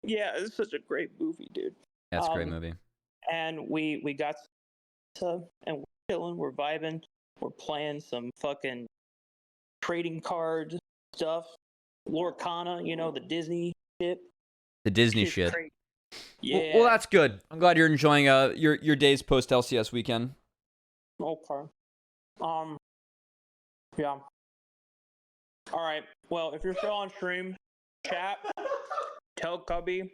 Yeah, it's such a great movie, dude. Yeah, it's a great movie. And we got to, and we're chilling, we're vibing, we're playing some fucking trading card stuff. Lorcana, you know, the Disney shit. The Disney shit. Crazy. Yeah. Well, that's good. I'm glad you're enjoying your days post LCS weekend. Okay. Yeah. All right. Well, if you're still on stream, chat, tell Cubby.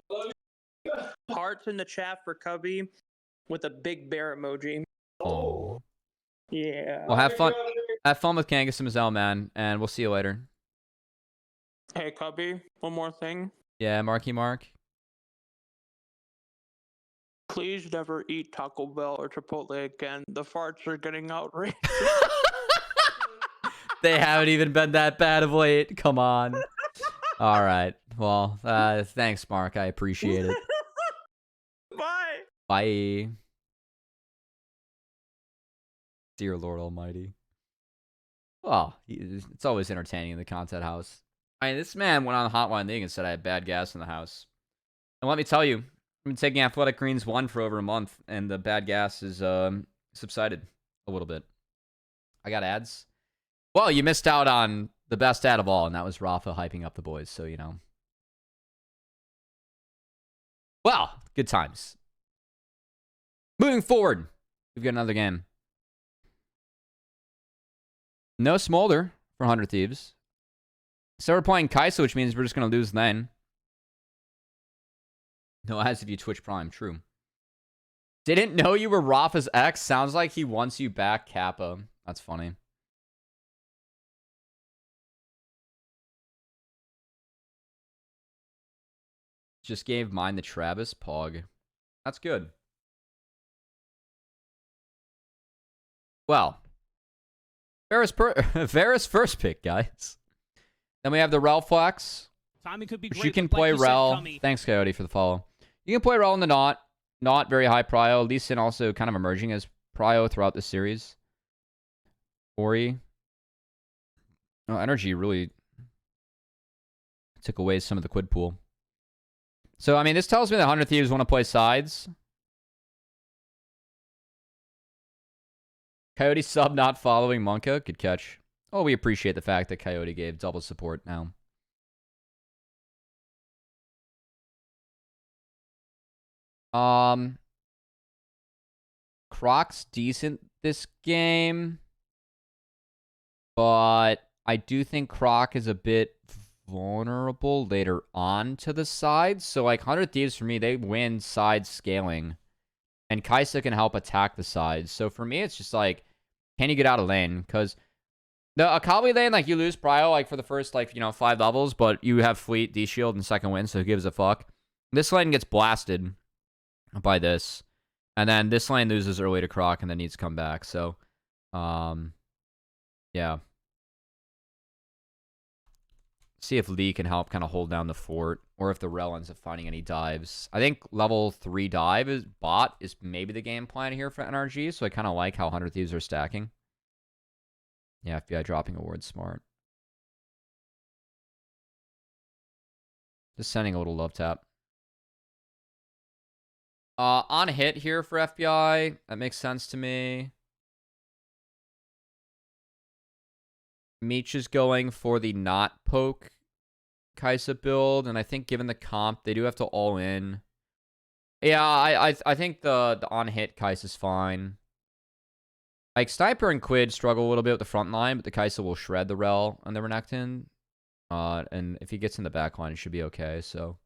Hearts in the chat for Cubby with a big bear emoji. Oh. Yeah. Well, have fun. Have fun with Kangas and Mazel, man, and we'll see you later. Hey, Cubby, one more thing. Yeah, Marky Mark. Please never eat Taco Bell or Chipotle again. The farts are getting outrageous. They haven't even been that bad of late. Come on. All right. Well, thanks, Mark. I appreciate it. Bye. Bye. Dear Lord Almighty. Well, it's always entertaining in the content house. I mean, this man went on the hotline thing and said I had bad gas in the house. And let me tell you, I've been taking Athletic Greens 1 for over a month, and the bad gas is subsided a little bit. I got ads. Well, you missed out on the best ad of all, and that was Rafa hyping up the boys, so you know. Well, good times. Moving forward, we've got another game. No Smolder for 100 Thieves. So we're playing Kaisa, which means we're just going to lose then. No, as if you Twitch Prime. True. Didn't know you were Rafa's ex. Sounds like he wants you back, Kappa. That's funny. just gave mine the Travis Pog. That's good. Well, Varus first pick, guys. Then we have the Rel Flex. Timing could be Which great. you can but like play you said, Rel. Cubby, Thanks, Coyote, for the follow. You can play Rel in the not very high prio. Lee Sin also kind of emerging as prio throughout the series. Ori. Oh, NRG really took away some of the quid pool. So, I mean, this tells me that 100 Thieves want to play sides. Coyote sub not following Monka. Good catch. Oh, we appreciate the fact that Coyote gave double support now. Croc's decent this game, but I do think Croc is a bit vulnerable later on to the sides. So, like, 100 Thieves for me, they win side scaling, and Kaisa can help attack the sides. So, for me, it's just like, can you get out of lane? Because the Akabi lane, like, you lose prio, like, for the first, like, 5 levels, but you have Fleet, D-Shield, and second win, so who gives a fuck? This lane gets blasted by this. And then this lane loses early to Croc and then needs to come back. So, yeah. See if Lee can help kind of hold down the fort, or if the Rel ends up finding any dives. I think level 3 dive is bot is maybe the game plan here for NRG, so I kind of like how 100 Thieves are stacking. Yeah, FBI dropping awards, smart. Just sending a little love tap. On hit here for FBI. That makes sense to me. Meech is going for the not poke Kaisa build, and I think given the comp, they do have to all in. Yeah, I think the on hit Kaisa's fine. Like Sniper and Quid struggle a little bit with the front line, but the Kaisa will shred the Rel and the Renekton. And if he gets in the back line, it should be okay, so.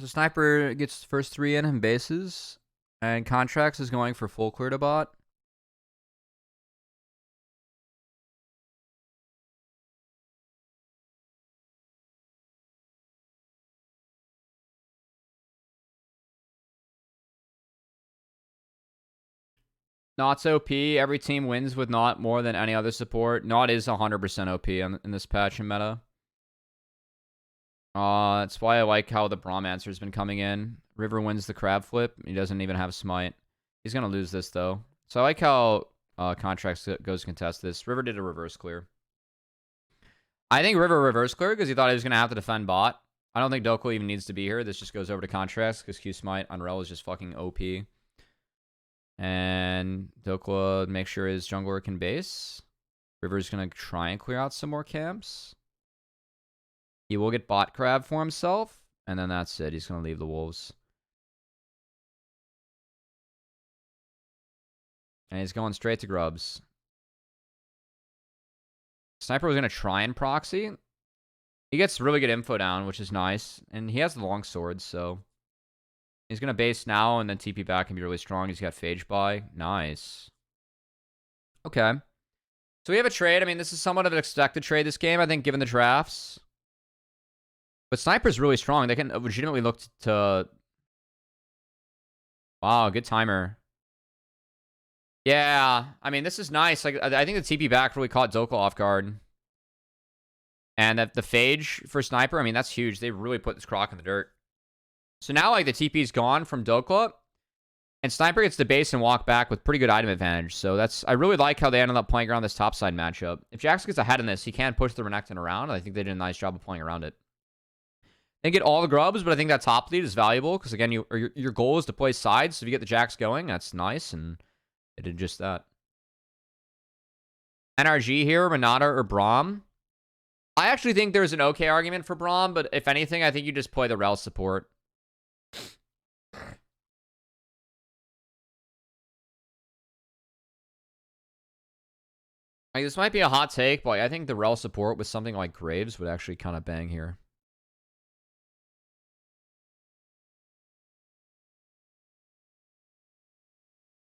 So Sniper gets the first 3 in bases, and Contracts is going for full clear to bot. Naught's OP. Every team wins with Naught more than any other support. Naught is 100% OP in this patch and meta. That's why I like how the Braum answer has been coming in. River wins the crab flip. He doesn't even have smite. He's going to lose this, though. So I like how Contracts goes to contest this. River did a reverse clear. I think River reverse clear because he thought he was going to have to defend bot. I don't think Dokul even needs to be here. This just goes over to Contracts because Q smite on Rel is just fucking OP. And Dokla make sure his jungler can base. River's going to try and clear out some more camps. He will get bot crab for himself. And then that's it. He's going to leave the wolves. And he's going straight to grubs. Sniper was going to try and proxy. He gets really good info down, which is nice. And he has the long sword, so... He's going to base now and then TP back and be really strong. He's got Phage buy. Nice. Okay. So we have a trade. I mean, this is somewhat of an expected trade this game, I think, given the drafts. But Sniper's really strong. They can legitimately look to... Wow, good timer. Yeah. I mean, this is nice. Like, I think the TP back really caught Dokul off guard. And that the Phage for Sniper, I mean, that's huge. They really put this Croc in the dirt. So now, like, the TP's gone from Dokla, and Sniper gets the base and walk back with pretty good item advantage. So that's... I really like how they ended up playing around this topside matchup. If Jax gets ahead in this, he can push the Renekton around. I think they did a nice job of playing around it. They get all the grubs, but I think that top lead is valuable, because, again, your goal is to play sides, so if you get the Jax going, that's nice, and they did just that. NRG here, Renata or Braum. I actually think there's an okay argument for Braum, but if anything, I think you just play the rel support. Like, this might be a hot take, but I think the rel support with something like Graves would actually kind of bang here.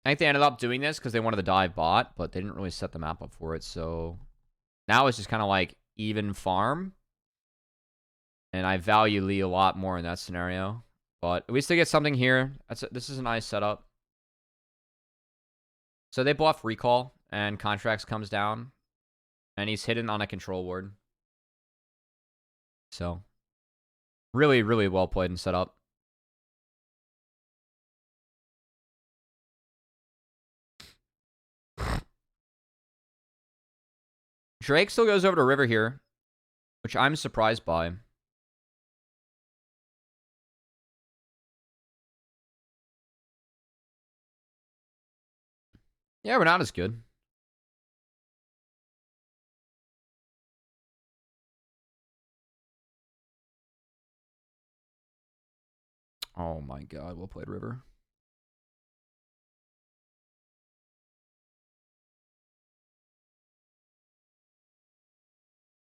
I think they ended up doing this because they wanted to dive bot, but they didn't really set the map up for it. So now it's just kind of like even farm. And I value Lee a lot more in that scenario. But at least they get something here. This is a nice setup. So they buff recall, and Contracts comes down. And he's hidden on a control ward. So really, really well played and set up. Drake still goes over to River here, which I'm surprised by. Yeah, we're not as good. Oh my god, well played, River.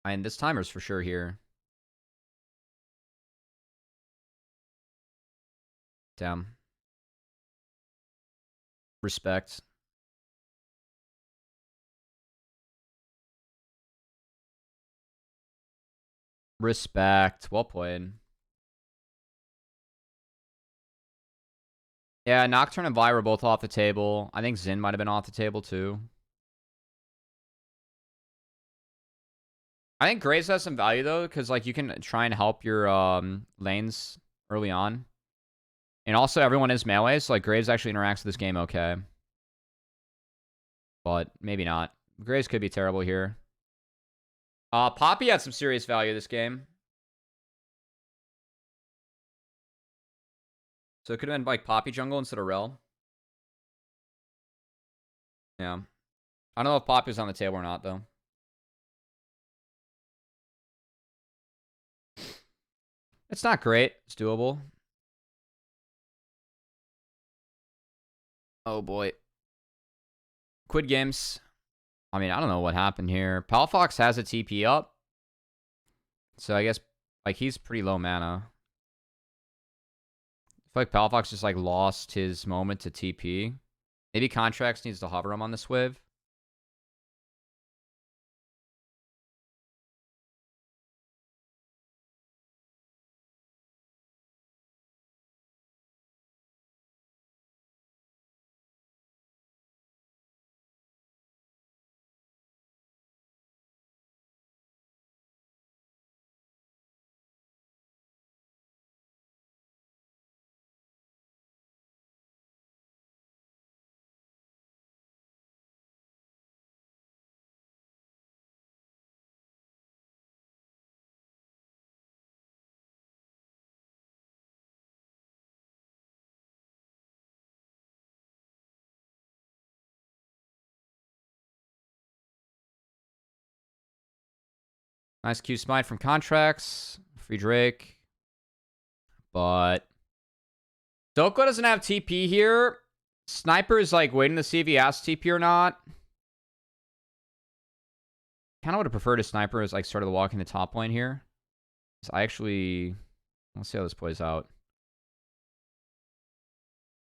And this timer's for sure here. Damn. Respect. Respect. Well played. Yeah, Nocturne and Vi were both off the table. I think Xin might have been off the table too. I think Graves has some value though, because like you can try and help your lanes early on. And also everyone is melee, so like Graves actually interacts with this game okay. But maybe not. Graves could be terrible here. Poppy had some serious value this game. So it could have been like Poppy jungle instead of Rel. Yeah. I don't know if Poppy's on the table or not, though. It's not great. It's doable. Oh, boy. Quid games. I mean, I don't know what happened here. Palafox has a TP up. So I guess, like, he's pretty low mana. I feel like Palafox just, like, lost his moment to TP. Maybe Contracts needs to hover him on the Swiv. Nice Q smite from Contracts. Free Drake. But Doko doesn't have TP here. Sniper is like waiting to see if he has TP or not. Kind of would have preferred a Sniper as like started walking the top lane here. So I actually... Let's see how this plays out.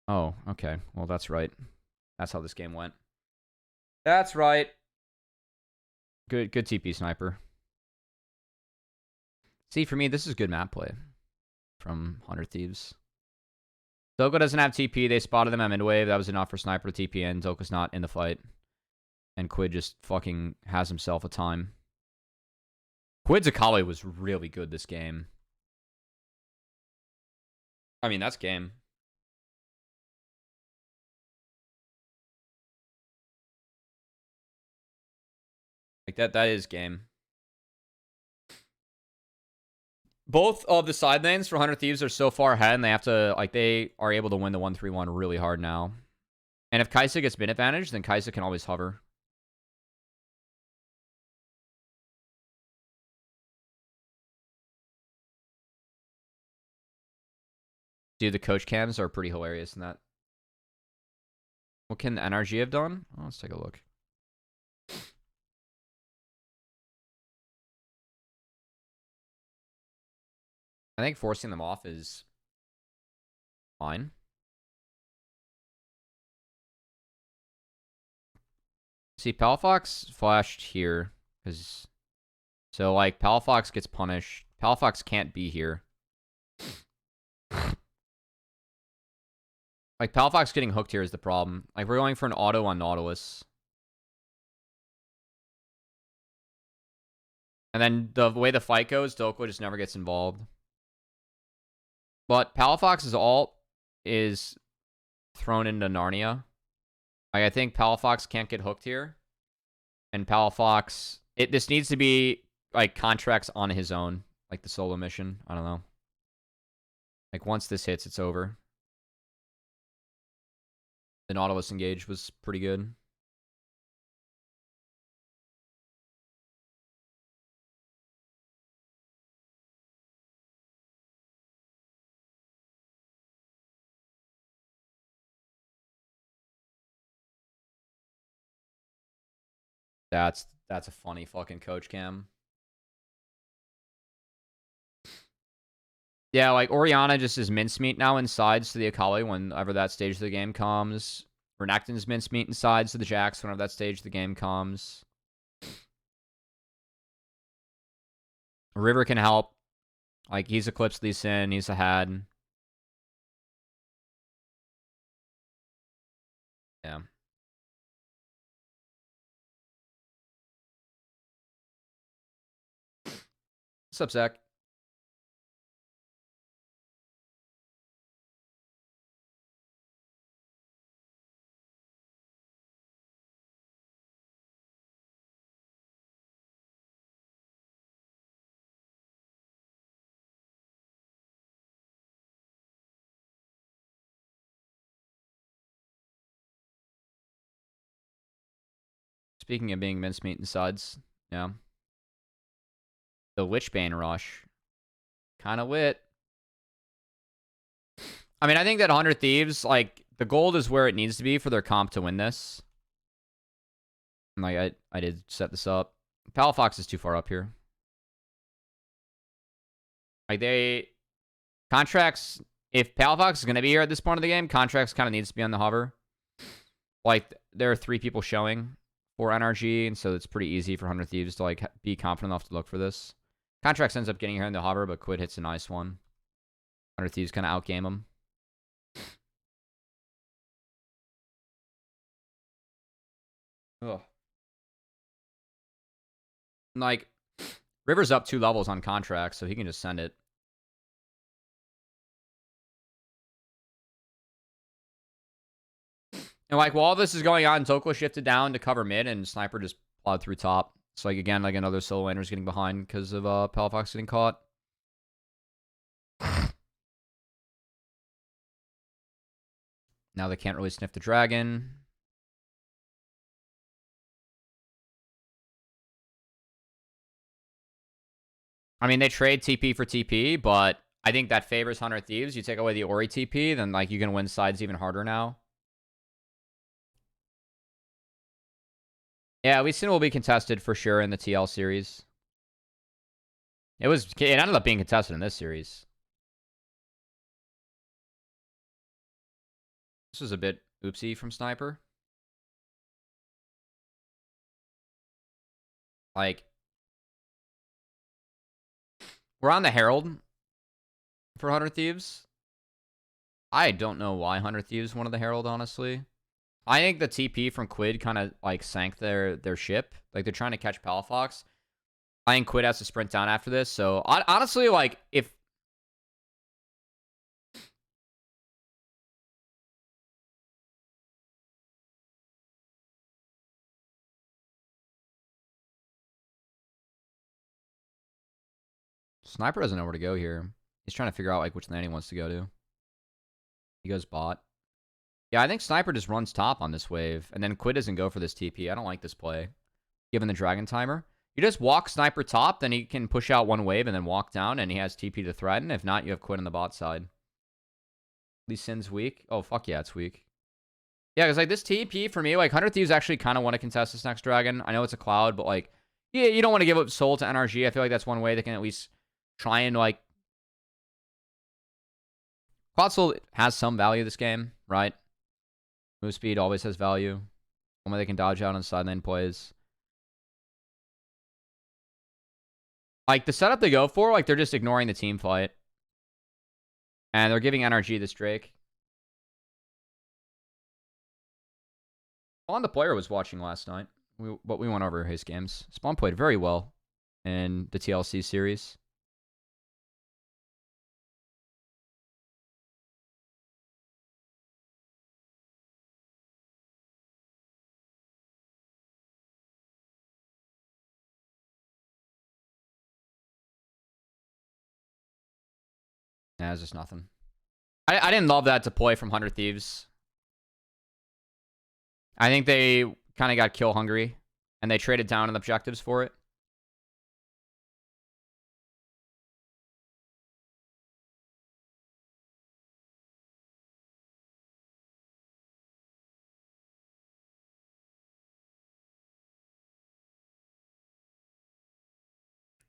Oh, okay. Well, that's right. That's how this game went. That's right. Good TP Sniper. See, for me, this is good map play from 100 Thieves. Doko doesn't have TP. They spotted them at mid wave. That was enough for Sniper to TP in. Doko's not in the fight. And Quid just fucking has himself a time. Quid's Akali was really good this game. I mean, that's game. Like, that is game. Both of the side lanes for 100 Thieves are so far ahead, and they have to, like, they are able to win the 1-3-1 really hard now. And if Kaisa gets min advantage, then Kaisa can always hover. Dude, the coach cams are pretty hilarious in that. What can the NRG have done? Oh, let's take a look. I think forcing them off is fine. See, Palafox flashed here. So, like, Palafox gets punished. Palafox can't be here. Like, Palafox getting hooked here is the problem. Like, we're going for an auto on Nautilus. And then the way the fight goes, Doko just never gets involved. But Palafox's ult is thrown into Narnia. Like, I think Palafox can't get hooked here. And Palafox... this needs to be, like, contracts on his own. Like, the solo mission. I don't know. Like, once this hits, it's over. The Nautilus engage was pretty good. That's a funny fucking coach cam. Yeah, like, Orianna just is mincemeat now in sides to the Akali whenever that stage of the game comes. Renekton's mincemeat in sides to the Jax whenever that stage of the game comes. River can help. Like, he's Eclipsed Lee Sin, he's a had. Yeah. What's up, Zach? Speaking of being mincemeat in sides, yeah. The Witchbane rush. Kind of lit. I mean, I think that 100 Thieves, like, the gold is where it needs to be for their comp to win this. Like, I did set this up. Palafox is too far up here. Like, Contracts... If Palafox is going to be here at this point of the game, Contracts kind of needs to be on the hover. Like, there are 3 people showing for NRG, and so it's pretty easy for 100 Thieves to, like, be confident enough to look for this. Contracts ends up getting here in the hover, but Quid hits a nice one. 100 Thieves kind of outgame him. Ugh. Like, River's up 2 levels on Contracts, so he can just send it. And, like, while this is going on, Tokyo shifted down to cover mid, and Sniper just plowed through top. So, like, again, like, another solo laner is getting behind because of Palafox getting caught. Now they can't really sniff the dragon. I mean, they trade TP for TP, but I think that favors 100 Thieves. You take away the Ori TP, then, like, you can win sides even harder now. Yeah, Lee Sin will be contested for sure in the TL series. It ended up being contested in this series. This was a bit oopsie from Sniper. Like, we're on the Herald for 100 Thieves. I don't know why 100 Thieves wanted the Herald, honestly. I think the TP from Quid kind of, like, sank their ship. Like, they're trying to catch Palafox. I think Quid has to sprint down after this. So, honestly, like, if... Sniper doesn't know where to go here. He's trying to figure out, like, which lane he wants to go to. He goes bot. Yeah, I think Sniper just runs top on this wave, and then Quid doesn't go for this TP. I don't like this play, given the Dragon timer. You just walk Sniper top, then he can push out one wave and then walk down, and he has TP to threaten. If not, you have Quid on the bot side. Lee Sin's weak. Oh, fuck yeah, it's weak. Yeah, because, like, this TP, for me, like, 100 Thieves actually kind of want to contest this next dragon. I know it's a cloud, but, like, yeah, you don't want to give up soul to NRG. I feel like that's one way they can at least try and, like... Cloud soul has some value this game, right? Move speed always has value. One way they can dodge out on side lane plays. Like, the setup they go for, like, they're just ignoring the team fight. And they're giving NRG this Drake. Spawn the player was watching last night, but we went over his games. Spawn played very well in the TLC series. Nah, it's just nothing. I didn't love that deploy from 100 Thieves. I think they kind of got kill hungry, and they traded down in objectives for it.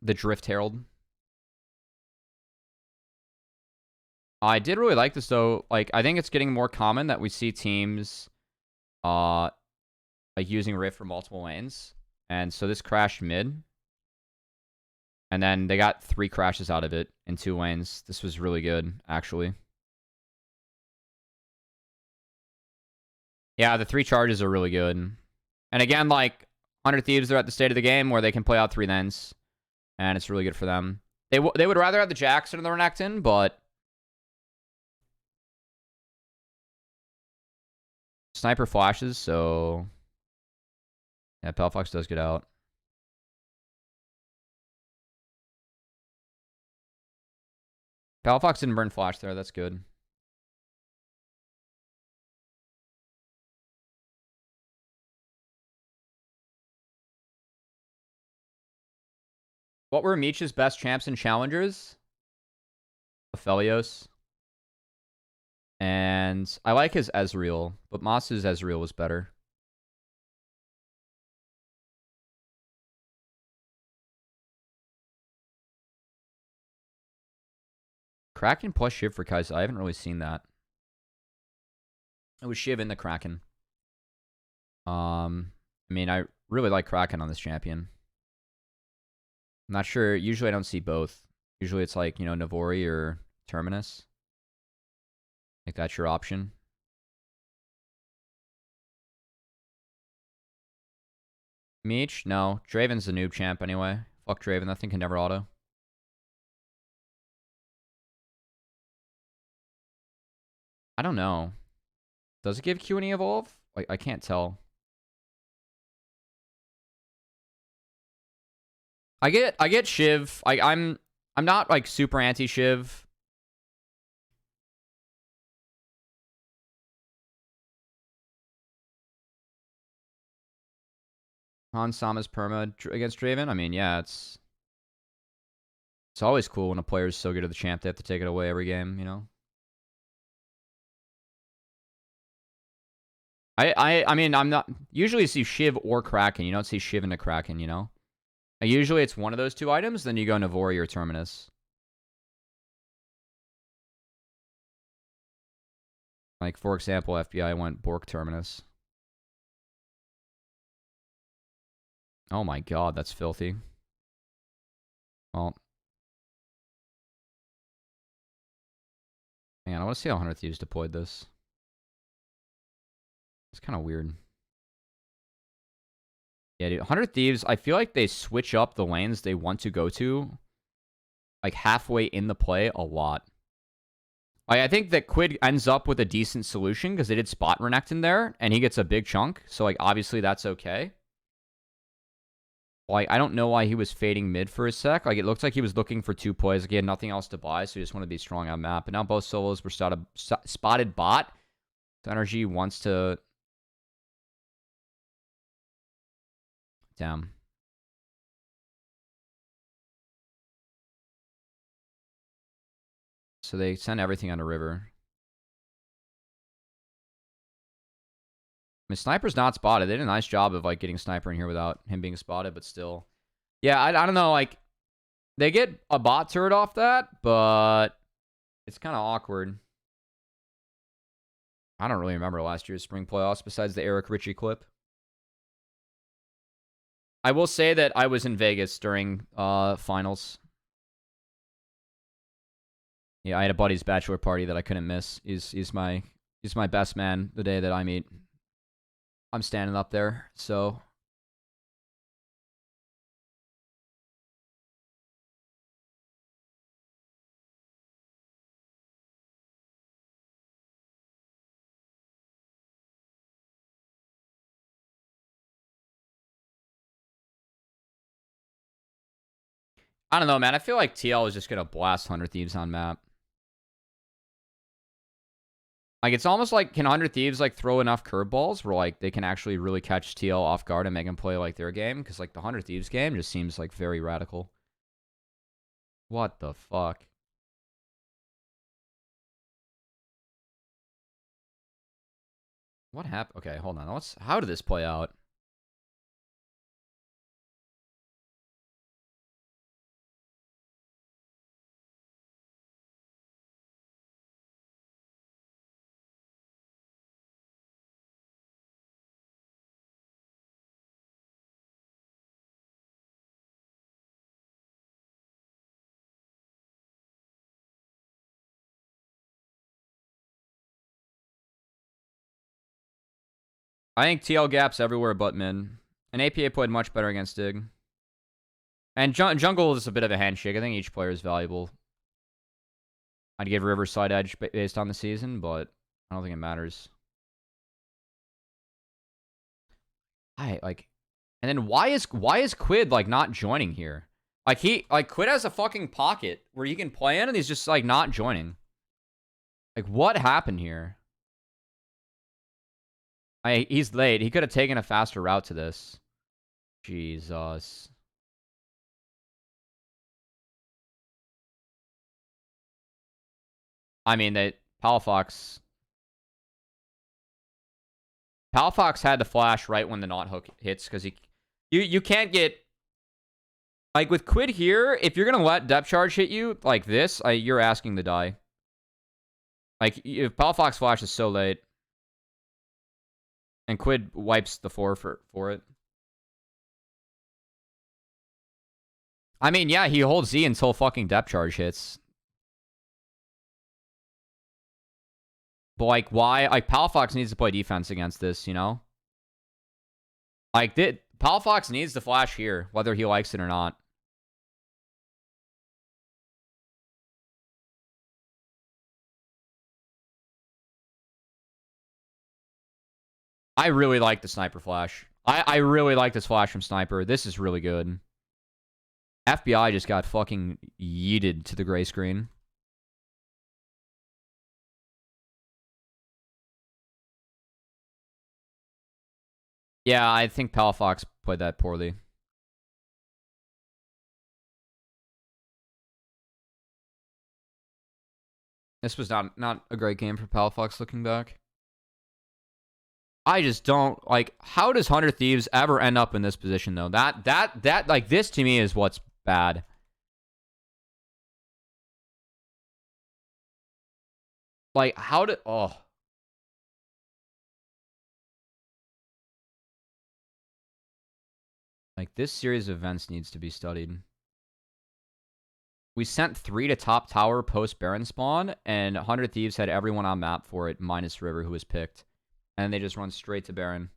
The Drift Herald. I did really like this, though. Like, I think it's getting more common that we see teams like using Rift for multiple lanes. And so this crashed mid. And then they got 3 crashes out of it in 2 lanes. This was really good, actually. Yeah, the 3 charges are really good. And again, like, 100 Thieves, they're at the state of the game where they can play out 3 lanes. And it's really good for them. They would rather have the Jackson or the Renekton, but... Sniper flashes, so... Yeah, Palefox does get out. Palefox didn't burn flash there, that's good. What were Meech's best champs and challengers? Aphelios. And I like his Ezreal, but Moss's Ezreal was better. Kraken plus Shiv for Kai'Sa. I haven't really seen that. It was Shiv in the Kraken. I mean, I really like Kraken on this champion. I'm not sure. Usually I don't see both. Usually it's like, you know, Navori or Terminus. I think that's your option. Meech? No. Draven's the noob champ anyway. Fuck Draven. That thing can never auto. I don't know. Does it give Q and E evolve? Like, I can't tell. I get Shiv. I'm not like super anti Shiv. Han Sama's perma against Draven. I mean, yeah, it's always cool when a player's so good at the champ they have to take it away every game, you know. I mean, I'm not usually see Shiv or Kraken. You don't see Shiv into Kraken, you know. Usually it's one of those 2 items, then you go Navori or Terminus. Like, for example, FBI went Bork Terminus. Oh my god, that's filthy. Well. Man, I want to see how 100 Thieves deployed this. It's kind of weird. Yeah, dude. 100 Thieves, I feel like they switch up the lanes they want to go to, like, halfway in the play a lot. Like, I think that Quid ends up with a decent solution because they did spot Renekton there, and he gets a big chunk. So, like, obviously that's okay. Like, I don't know why he was fading mid for a sec. Like, it looked like he was looking for 2 plays. Like, he had nothing else to buy, so he just wanted to be strong on map. But now both solos were spotted bot. So NRG wants to... Damn. So they send everything on the river. mean, Sniper's not spotted. They did a nice job of, like, getting Sniper in here without him being spotted, but still. Yeah, I don't know, like, they get a bot turret off that, but it's kind of awkward. I don't really remember last year's spring playoffs besides the Eric Ritchie clip. I will say that I was in Vegas during finals. Yeah, I had a buddy's bachelor party that I couldn't miss. He's my best man the day that I meet. I'm standing up there, so I don't know, man. I feel like TL is just gonna blast 100 Thieves on map. Like, it's almost like, can 100 Thieves, like, throw enough curveballs where, like, they can actually really catch TL off guard and make them play, like, their game? Because, like, the 100 Thieves game just seems, like, very radical. What the fuck? What happened? Okay, hold on. How did this play out? I think TL gaps everywhere but mid. And APA played much better against Dig. And jungle is a bit of a handshake. I think each player is valuable. I'd give Riverside edge based on the season, but I don't think it matters. And then why is Quid, like, not joining here? Like, Quid has a fucking pocket where he can play in, and he's just, like, not joining. Like, what happened here? He's late. He could have taken a faster route to this. Jesus. I mean, Palafox had to flash right when the knot hook hits, because you can't get, like, with Quid here, if you're gonna let depth charge hit you like this, you're asking to die. Like, if Palafox flash is so late, and Quid wipes the 4 for it. I mean, yeah, he holds Z until fucking depth charge hits. But, like, why? Like, Palafox needs to play defense against this, you know? Like, Palafox needs to flash here, whether he likes it or not. I really like the Sniper flash. I really like this flash from Sniper. This is really good. FBI just got fucking yeeted to the gray screen. Yeah, I think Palafox played that poorly. This was not a great game for Palafox looking back. I just don't, like, how does 100 Thieves ever end up in this position, though? That like, this to me is what's bad. Like, how did, oh. Like, this series of events needs to be studied. We sent 3 to top tower post Baron spawn, and 100 Thieves had everyone on map for it, minus River, who was picked. And they just run straight to Baron.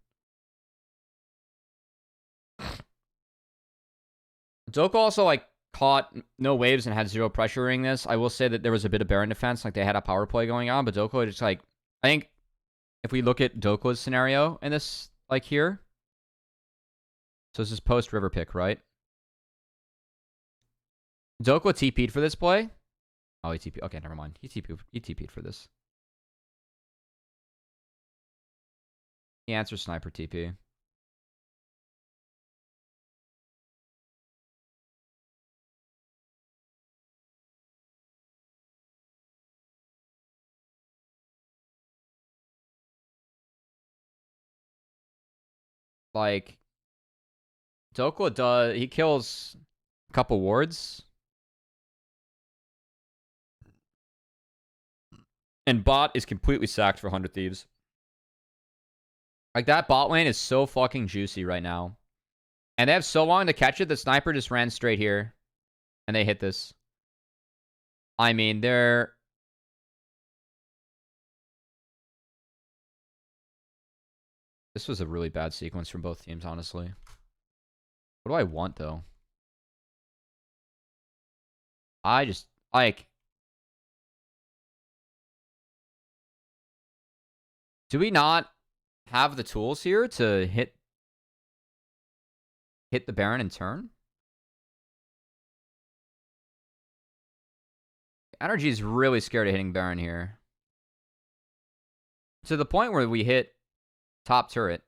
Doko also, like, caught no waves and had 0 pressure during this. I will say that there was a bit of Baron defense, like, they had a power play going on, but Doko just, like, I think if we look at Doko's scenario in this, like, here. So this is post River pick, right? Doko TP'd for this play. Oh, he TP'd. Okay, never mind. He TP'd for this. He answers Sniper TP. Like, Dokwa he kills a couple wards. And bot is completely sacked for 100 Thieves. Like, that bot lane is so fucking juicy right now. And they have so long to catch it, the sniper just ran straight here. And they hit this. I mean, they're... This was a really bad sequence from both teams, honestly. What do I want, though? I just... Like... Do we not have the tools here to hit the Baron in turn? NRG is really scared of hitting Baron here. To the point where we hit top turret.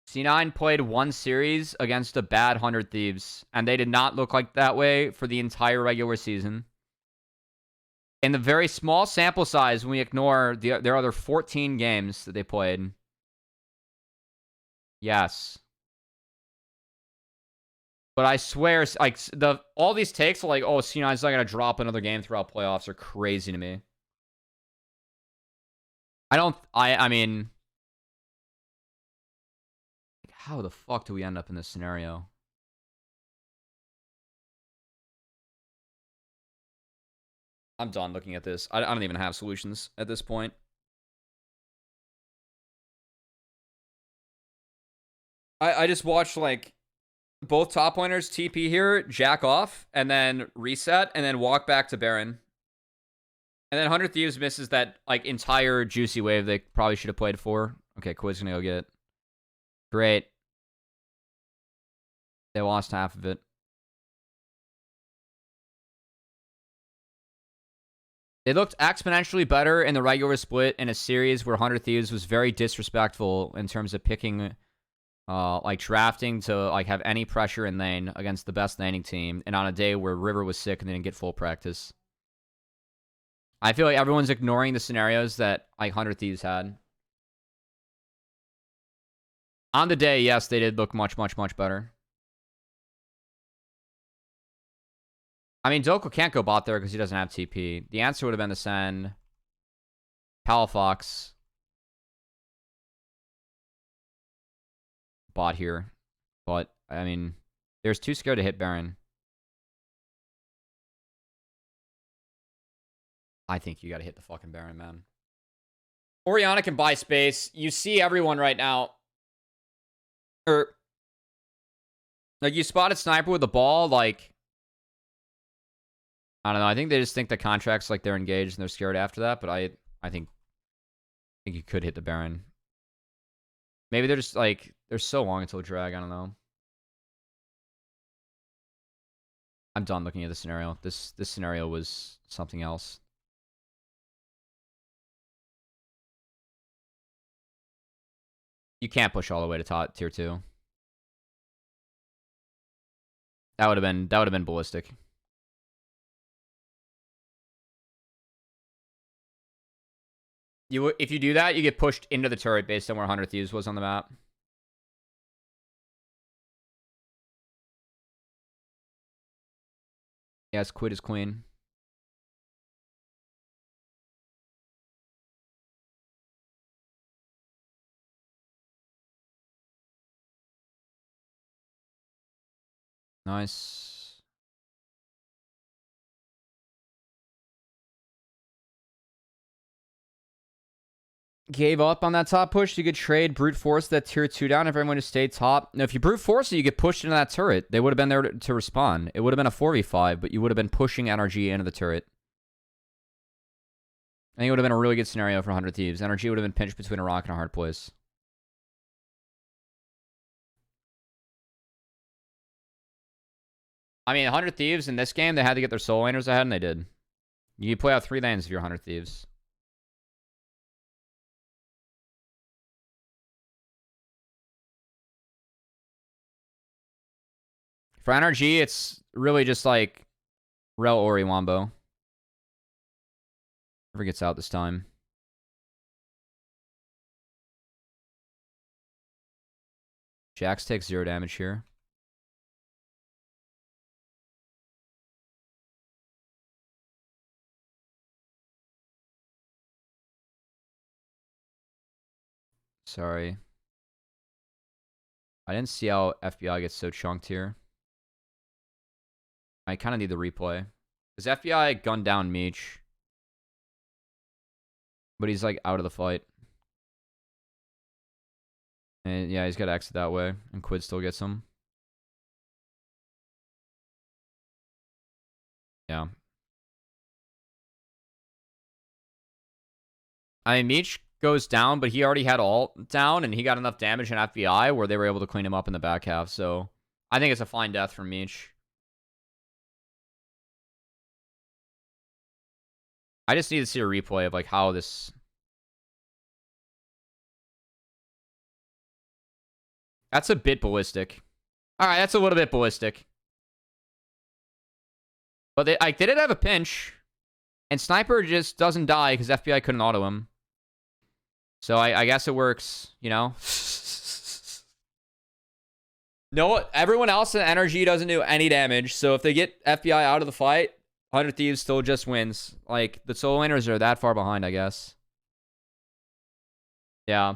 C9 played one series against a bad 100 Thieves, and they did not look like that way for the entire regular season. In the very small sample size, when we ignore their other 14 games that they played. Yes. But I swear, like, all these takes are like, oh, C9's not going to drop another game throughout playoffs are crazy to me. I mean... How the fuck do we end up in this scenario? I'm done looking at this. I don't even have solutions at this point. I just watched, like, both top laners TP here, jack off, and then reset, and then walk back to Baron. And then 100 Thieves misses that, like, entire juicy wave they probably should have played for. Okay, Quiz gonna go get it. Great. They lost half of it. They looked exponentially better in the regular split in a series where 100 Thieves was very disrespectful in terms of picking, like, drafting to, like, have any pressure in lane against the best laning team, and on a day where River was sick and they didn't get full practice. I feel like everyone's ignoring the scenarios that, like, 100 Thieves had. On the day, yes, they did look much, much, much better. I mean, Doko can't go bot there because he doesn't have TP. The answer would have been to send Palafox bot here. But, I mean, they're too scared to hit Baron. I think you got to hit the fucking Baron, man. Orianna can buy space. You see everyone right now. Like, you spotted Sniper with the ball, like... I don't know. I think they just think the contract's like they're engaged and they're scared after that. But I think you could hit the Baron. Maybe they're just like they're so long until drag. I don't know. I'm done looking at the scenario. This scenario was something else. You can't push all the way to top tier 2. That would have been ballistic. If you do that, you get pushed into the turret based on where 100 Thieves was on the map. Yes, quit is queen. Nice. Gave up on that top push. You could trade brute force that tier 2 down if everyone just stayed top. Now, if you brute force it, you get pushed into that turret. They would have been there to respond. It would have been a 4v5, but you would have been pushing NRG into the turret. I think it would have been a really good scenario for 100 Thieves. NRG would have been pinched between a rock and a hard place. I mean, 100 Thieves in this game, they had to get their soul laners ahead, and they did. You play out 3 lanes if you're 100 Thieves. For NRG, it's really just like Rel Ori Wombo. Never gets out this time. Jax takes 0 damage here. Sorry. I didn't see how FBI gets so chunked here. I kind of need the replay. Because FBI gunned down Meech. But he's like out of the fight. And yeah, he's got to exit that way. And Quid still gets him. Yeah. I mean, Meech goes down, but he already had ult down, and he got enough damage in FBI where they were able to clean him up in the back half. So I think it's a fine death for Meech. I just need to see a replay of like how this... That's a bit ballistic. Alright, that's a little bit ballistic. But they did have a pinch. And Sniper just doesn't die because FBI couldn't auto him. So I guess it works, you know? No, everyone else in NRG doesn't do any damage. So if they get FBI out of the fight, 100 Thieves still just wins. Like, the solo laners are that far behind, I guess. Yeah.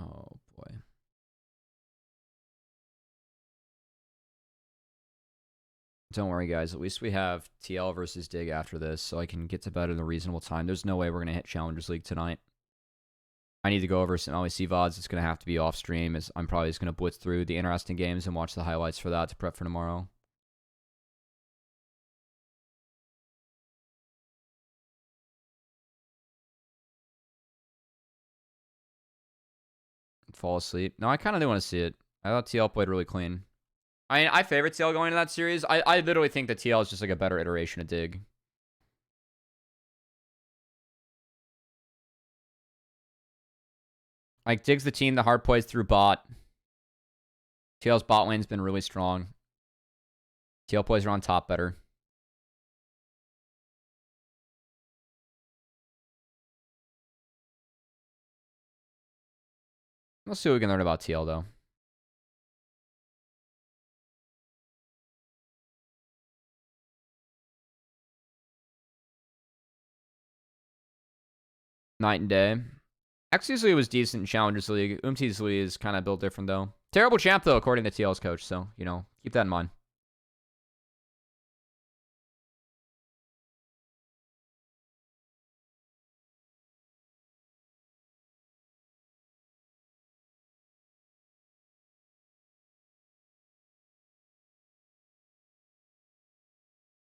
Oh, boy. Don't worry, guys. At least we have TL versus Dig after this, so I can get to bed in a reasonable time. There's no way we're going to hit Challengers League tonight. I need to go over some LEC VoDs. It's going to have to be off stream. As I'm probably just going to blitz through the interesting games and watch the highlights for that to prep for tomorrow. Fall asleep. No, I kind of do want to see it. I thought TL played really clean. I mean, I favorite TL going into that series. I literally think that TL is just like a better iteration of Dig. Like, Dig's the team that hard plays through bot. TL's bot lane's been really strong. TL plays are on top better. Let's see what we can learn about TL, though. Night and day. X's League was decent in Challengers League. Umt's League is kind of built different, though. Terrible champ, though, according to TL's coach. So, you know, keep that in mind.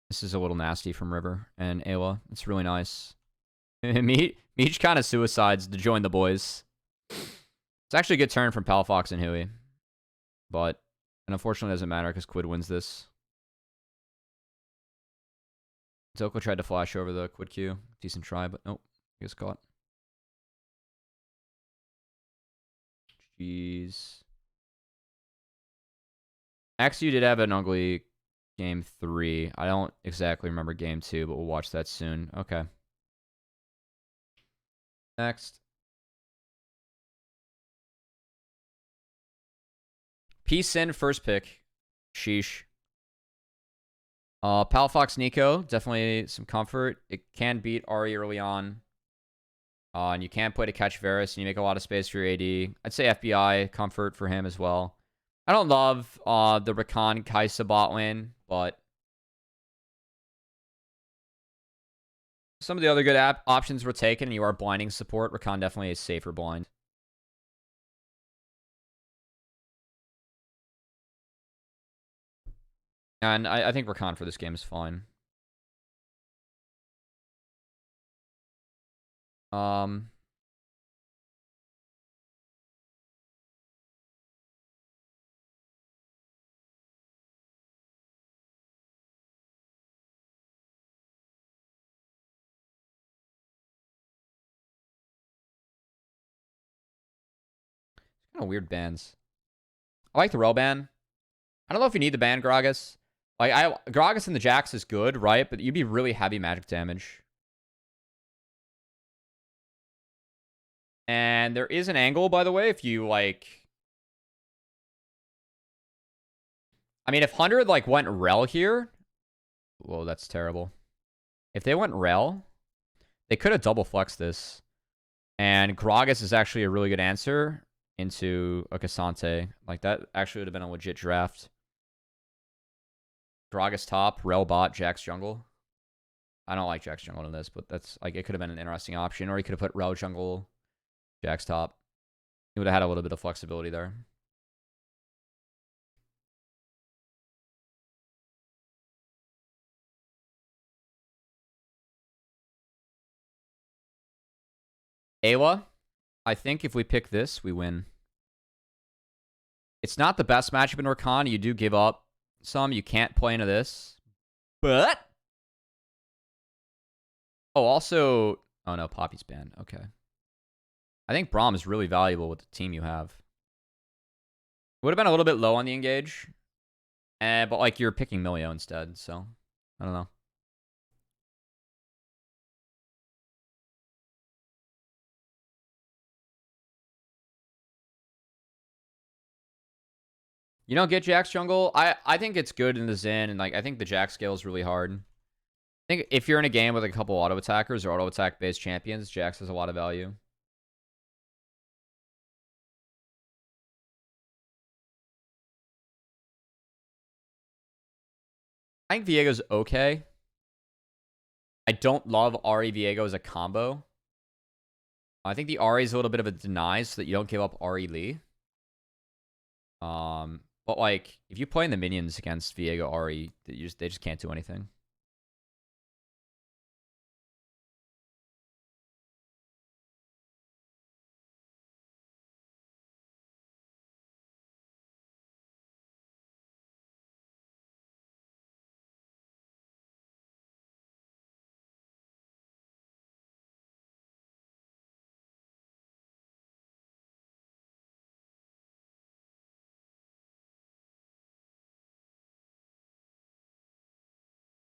This is a little nasty from River and Ayla. It's really nice. Meech kind of suicides to join the boys. It's actually a good turn from Palafox and Huey. But it unfortunately doesn't matter because Quid wins this. Zoko tried to flash over the Quid Q. Decent try, but nope. He gets caught. Jeez. XU did have an ugly game 3. I don't exactly remember game 2, but we'll watch that soon. Okay. Next. Peace in first pick. Sheesh. Palafox Nico, definitely some comfort. It can beat Ari early on. And you can play to catch Varus, and you make a lot of space for your AD. I'd say FBI, comfort for him as well. I don't love the Rakan Kaisa bot lane, but some of the other good options were taken, and you are blinding support. Rakan definitely is safer blind. And I think Rakan for this game is fine. Kind of weird bans. I like the Rel ban. I don't know if you need the ban, Gragas. Like, Gragas in the Jax is good, right? But you'd be really heavy magic damage. And there is an angle, by the way, if you, like... I mean, if 100, like, went Rel here... Whoa, that's terrible. If they went Rel, they could have double flexed this. And Gragas is actually a really good answer into a Cassante. Like, that actually would have been a legit draft. Gragas top, Rel bot, Jax jungle. I don't like Jax jungle in this, but that's, like, it could have been an interesting option. Or he could have put Rel jungle, Jax top. He would have had a little bit of flexibility there. Ayla, I think if we pick this, we win. It's not the best matchup in Rakan. You do give up some. You can't play into this. But... Oh, also... Oh, no. Poppy's banned. Okay. I think Braum is really valuable with the team you have. Would have been a little bit low on the engage. But, like, you're picking Milio instead, so... I don't know. You don't get Jax jungle. I think it's good in the Zen, and like I think the Jax scale is really hard. I think if you're in a game with like a couple auto attackers or auto attack based champions, Jax has a lot of value. I think Viego's okay. I don't love Ahri Viego as a combo. I think the Ahri is a little bit of a deny so that you don't give up Ahri Lee. But like if you play in the minions against Viego Ahri, they just can't do anything.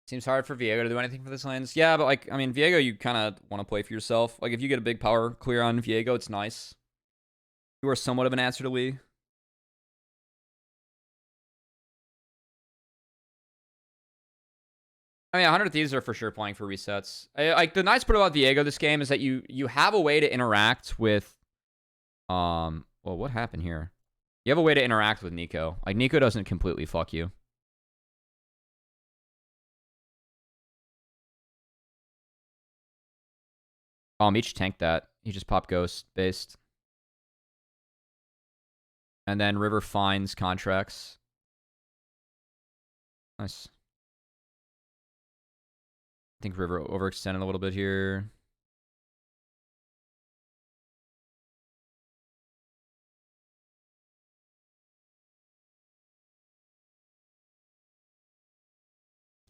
Seems hard for Viego to do anything for this lanes. Yeah, but like, I mean, Viego, you kind of want to play for yourself. Like, if you get a big power clear on Viego, it's nice. You are somewhat of an answer to Lee. I mean, 100 Thieves are for sure playing for resets. Like, the nice part about Viego this game is that you have a way to interact with... Well, what happened here? You have a way to interact with Nico. Like, Nico doesn't completely fuck you. Meech tanked that. He just popped Ghost based. And then River finds contracts. Nice. I think River overextended a little bit here.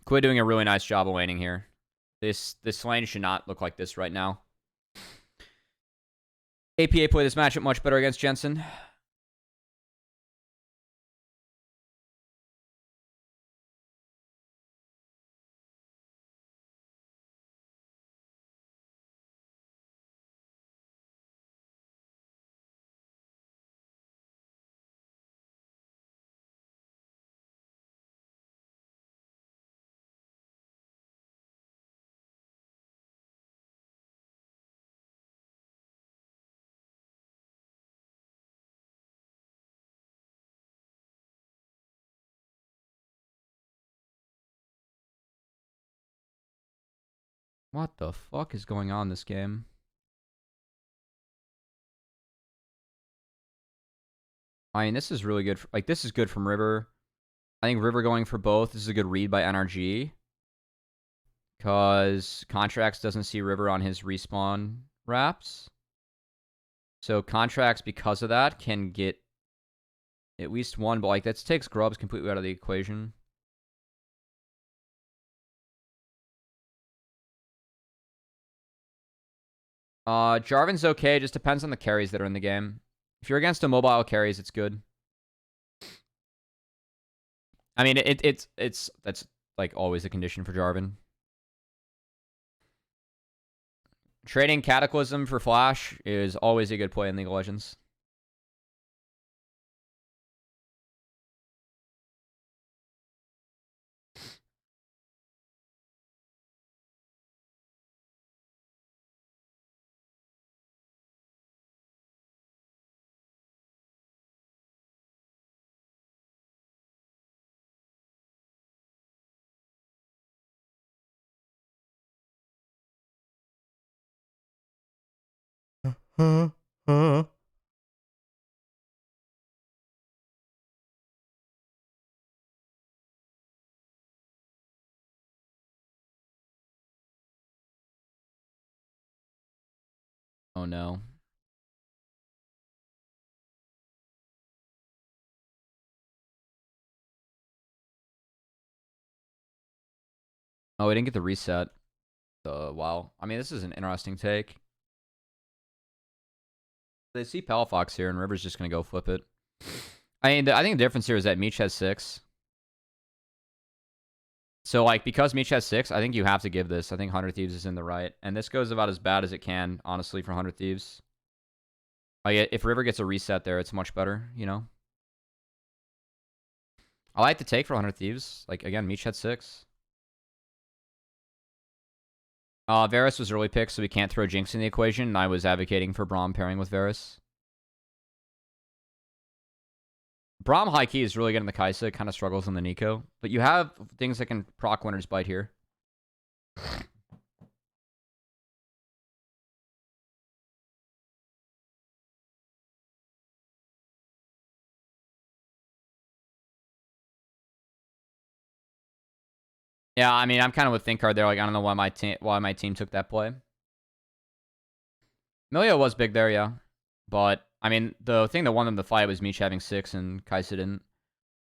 Quid doing a really nice job of laning here. This lane should not look like this right now. APA played this matchup much better against Jensen. What the fuck is going on this game? I mean, this is really good. Like, this is good from River. I think River going for both. This is a good read by NRG. Because Contracts doesn't see River on his respawn wraps. So Contracts, because of that, can get at least one. But, like, that takes Grubs completely out of the equation. Jarvan's okay. Just depends on the carries that are in the game. If you're against a mobile carries, it's good. I mean, that's like always a condition for Jarvan. Trading Cataclysm for Flash is always a good play in League of Legends. Oh no. Oh, we didn't get the reset. Wow. I mean, this is an interesting take. They see Palafox here, and River's just going to go flip it. I mean, I think the difference here is that Meech has 6. So, like, because Meech has 6, I think you have to give this. I think 100 Thieves is in the right. And this goes about as bad as it can, honestly, for 100 Thieves. Like, if River gets a reset there, it's much better, you know? I like the take for 100 Thieves. Like, again, Meech had 6. Varus was early picked, so we can't throw Jinx in the equation, and I was advocating for Braum pairing with Varus. Braum high key is really good in the Kaisa. It kind of struggles in the Nico. But you have things that can proc Winter's Bite here. Yeah, I mean, I'm kind of with ThinkCard there. Like, I don't know why my team took that play. Milio was big there, yeah. But, I mean, the thing that won them the fight was Meech having 6 and Kaisa didn't.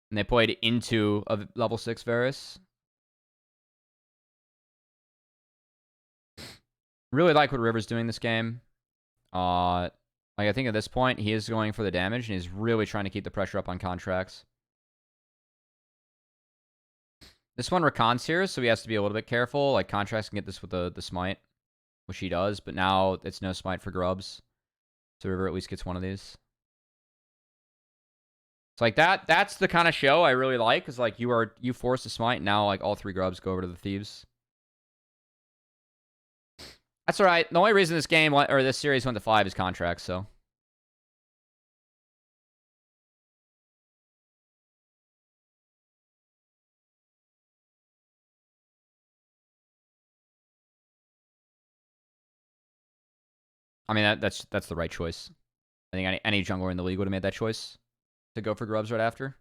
And they played into a level 6 Varus. Really like what River's doing this game. Like, I think at this point, he is going for the damage, and he's really trying to keep the pressure up on contracts. This one Rakan's here, so he has to be a little bit careful. Like, contracts can get this with the smite, which he does, but now it's no smite for grubs. So River at least gets one of these. It's like that's the kind of show I really like, is like you force a smite, and now like all 3 grubs go over to the thieves. That's alright. The only reason this game or this series went to 5 is contracts, so. I mean, that's the right choice. I think any jungler in the league would have made that choice to go for grubs right after.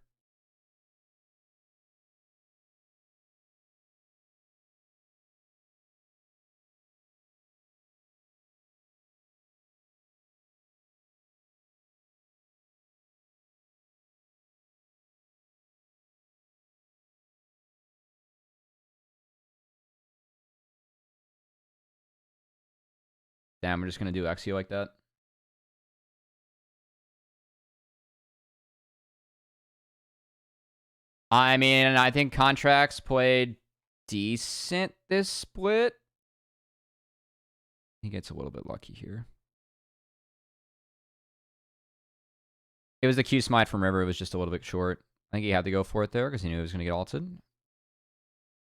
Damn, we're just going to do Exio like that. I mean, I think contracts played decent this split. He gets a little bit lucky here. It was the Q smite from River. It was just a little bit short. I think he had to go for it there because he knew he was going to get ulted.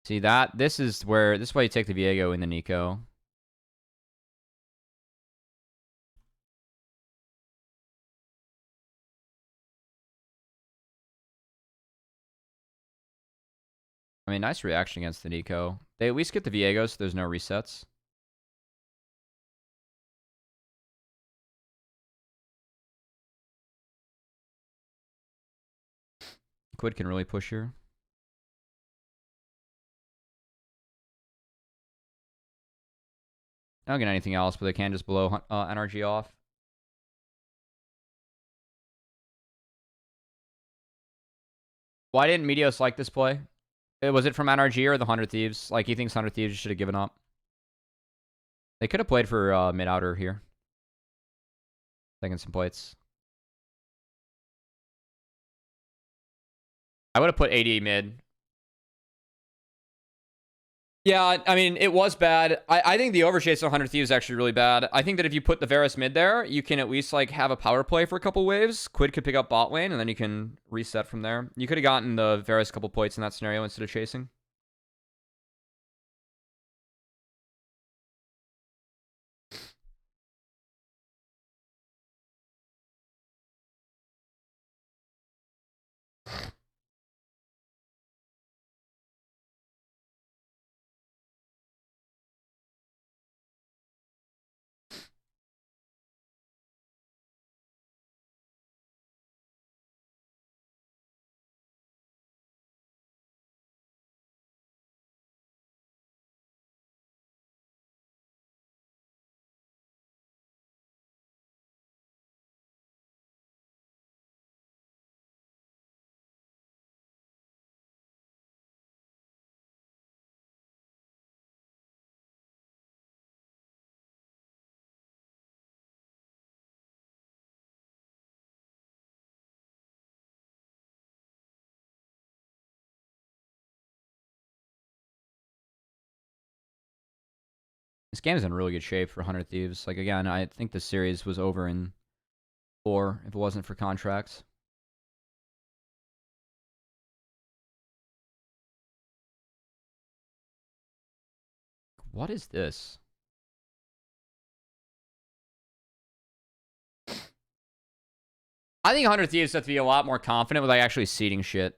See that? This is why you take the Viego in the Nico. I mean, nice reaction against the Nico. They at least get the Viego, so there's no resets. Quid can really push here. I don't get anything else, but they can just blow NRG off. Why didn't Meteos like this play? Was it from NRG or the 100 Thieves? Like, he thinks 100 Thieves should have given up. They could have played for mid-outer here. Taking some plates. I would have put AD mid. Yeah, I mean, it was bad. I think the overchase on 100 Thieves is actually really bad. I think that if you put the Varus mid there, you can at least, like, have a power play for a couple waves. Quid could pick up bot lane, and then you can reset from there. You could have gotten the Varus couple points in that scenario instead of chasing. This game is in really good shape for 100 Thieves. Like, again, I think the series was over in 4 if it wasn't for contracts. What is this? I think 100 Thieves have to be a lot more confident with, like, actually seeding shit.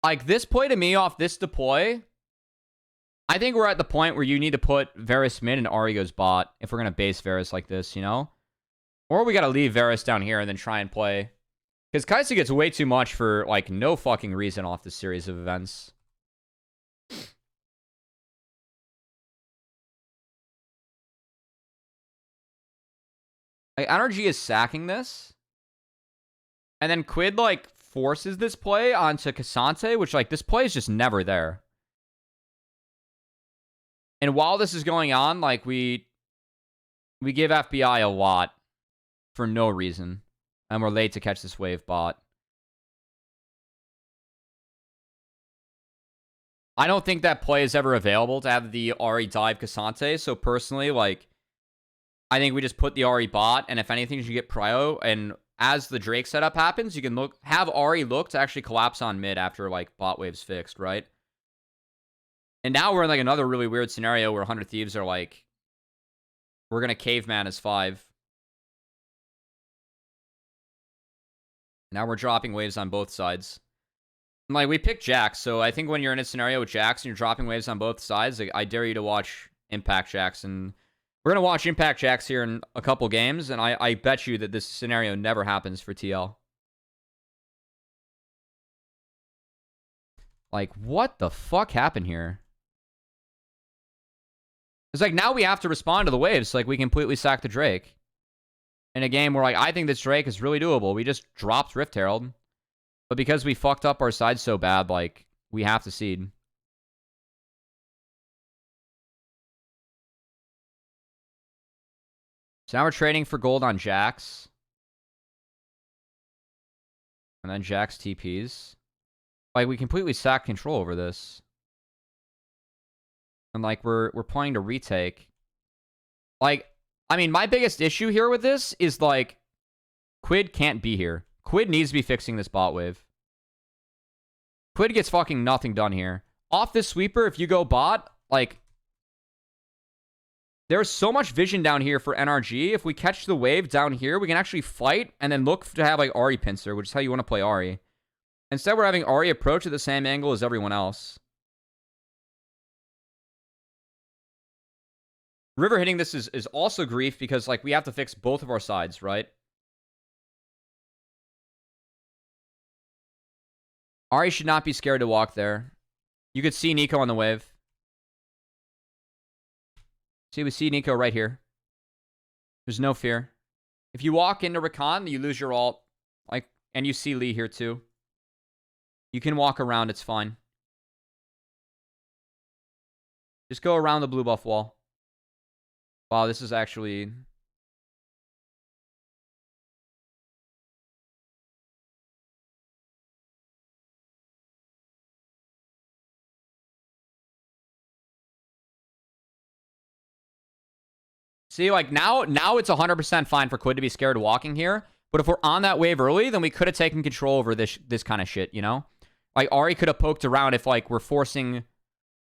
Like, this play to me off this deploy, I think we're at the point where you need to put Varus mid and Ahri goes bot if we're going to base Varus like this, you know? Or we got to leave Varus down here and then try and play. Because Kai'Sa gets way too much for, like, no fucking reason off this series of events. Like, NRG is sacking this. And then Quid, like, forces this play onto Cassante, which, like, this play is just never there. And while this is going on, like, we give FBI a lot for no reason. And we're late to catch this wave bot. I don't think that play is ever available to have the Ahri dive Cassante. So personally, like, I think we just put the Ahri bot, and if anything, you get prio. And as the Drake setup happens, you can have Ahri look to actually collapse on mid after, like, bot wave's fixed, right? And now we're in, like, another really weird scenario where 100 Thieves are like, we're going to caveman as 5. Now we're dropping waves on both sides. And, like, we picked Jax, so I think when you're in a scenario with Jax and you're dropping waves on both sides, like, I dare you to watch Impact Jax. And we're going to watch Impact Jax here in a couple games, and I bet you that this scenario never happens for TL. Like, what the fuck happened here? It's like, now we have to respond to the waves. Like, we completely sack the Drake. In a game where, like, I think this Drake is really doable. We just dropped Rift Herald. But because we fucked up our side so bad, like, we have to seed. So now we're trading for gold on Jax. And then Jax TPs. Like, we completely sack control over this. And, like, we're playing to retake. Like, I mean, my biggest issue here with this is, like, Quid can't be here. Quid needs to be fixing this bot wave. Quid gets fucking nothing done here. Off this sweeper, if you go bot, like, there's so much vision down here for NRG. If we catch the wave down here, we can actually fight and then look to have, like, Ahri pincer, which is how you want to play Ahri. Instead, we're having Ahri approach at the same angle as everyone else. River hitting this is also grief because, like, we have to fix both of our sides, right? Ahri should not be scared to walk there. You could see Nico on the wave. See, we see Nico right here. There's no fear. If you walk into Rakan, you lose your ult. Like, and you see Lee here too. You can walk around, it's fine. Just go around the blue buff wall. Wow, this is actually... See, like, now it's 100% fine for Quid to be scared walking here. But if we're on that wave early, then we could have taken control over this kind of shit, you know? Like, Ari could have poked around if, like, we're forcing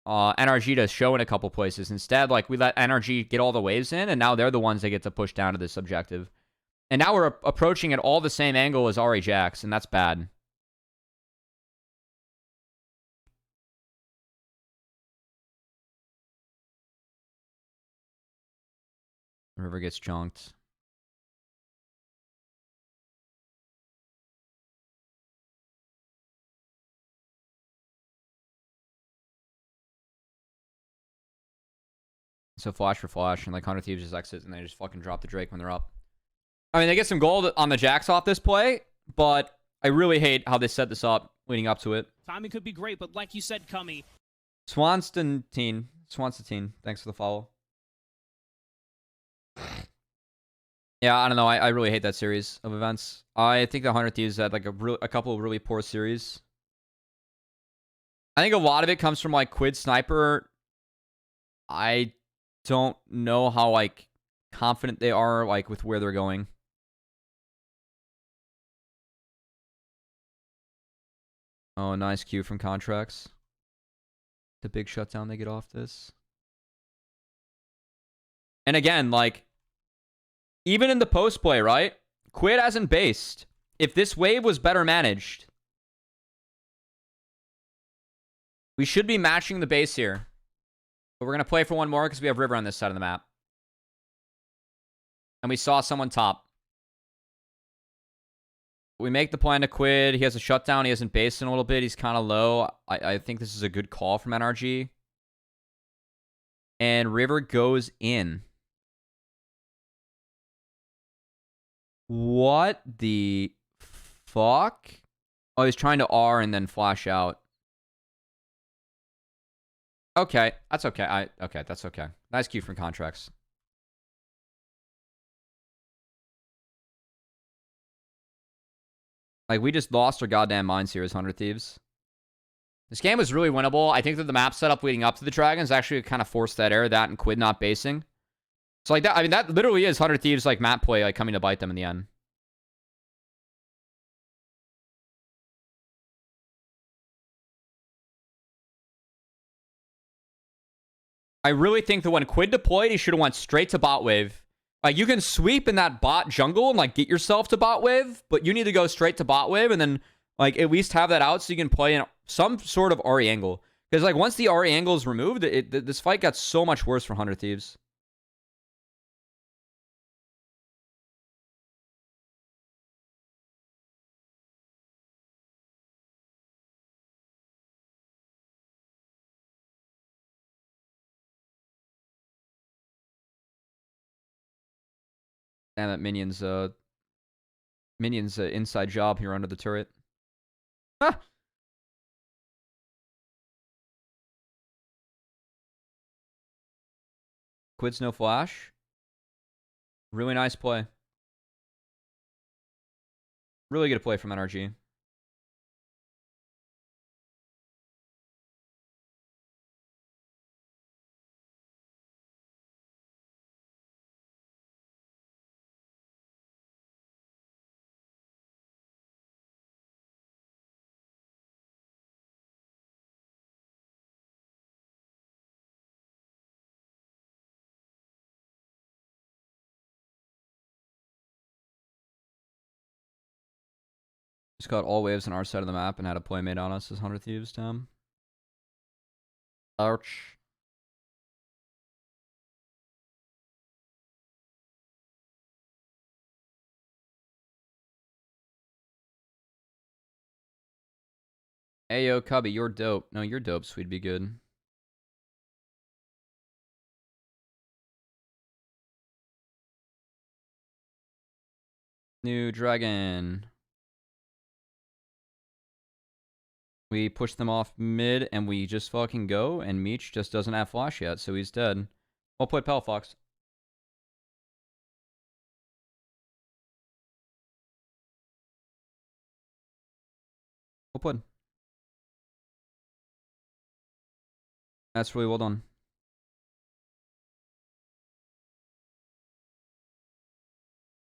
NRG to show in a couple places. Instead, like, we let NRG get all the waves in, and now they're the ones that get to push down to this objective. And now we're approaching at all the same angle as Ari Jax, and that's bad. River gets chunked. So flash for flash, and like 100 Thieves just exit, and they just fucking drop the Drake when they're up. I mean, they get some gold on the Jax off this play, but I really hate how they set this up leading up to it. Timing could be great, but like you said, Cummy. Swanson, thanks for the follow. Yeah, I don't know. I really hate that series of events. I think the 100 Thieves had like a couple of really poor series. I think a lot of it comes from like Quid Sniper. I don't know how like confident they are like with where they're going. Oh, nice Q from Contracts. The big shutdown they get off this. And again, like, even in the post play, right? Quid hasn't based. If this wave was better managed, we should be matching the base here. But we're going to play for one more because we have River on this side of the map. And we saw someone top. We make the plan to Quid. He has a shutdown. He hasn't based in a little bit. He's kind of low. I think this is a good call from NRG. And River goes in. What the fuck? Oh, he's trying to R and then flash out. Okay, that's okay. Okay, that's okay. Nice Q from Contracts. Like, we just lost our goddamn minds here as 100 Thieves. This game was really winnable. I think that the map setup leading up to the Dragons actually kind of forced that error, that and Quid not basing. So, like, that, I mean, that literally is 100 Thieves, like, map play, like, coming to bite them in the end. I really think that when Quid deployed, he should have went straight to bot wave. Like, you can sweep in that bot jungle and, like, get yourself to bot wave, but you need to go straight to bot wave and then, like, at least have that out so you can play in some sort of Ari angle. Because, like, once the Ari angle is removed, this fight got so much worse for 100 Thieves. Damn, that Minion's inside job here under the turret. Ah! Quid's no flash. Really nice play. Really good play from NRG. Just got all waves on our side of the map and had a play made on us as 100 Thieves, Tom. Ouch. Ayo, Cubby, you're dope. No, you're dope, so we'd be good. New dragon. We push them off mid, and we just fucking go, and Meech just doesn't have flash yet, so he's dead. Well played, Palafox. Well played. That's really well done.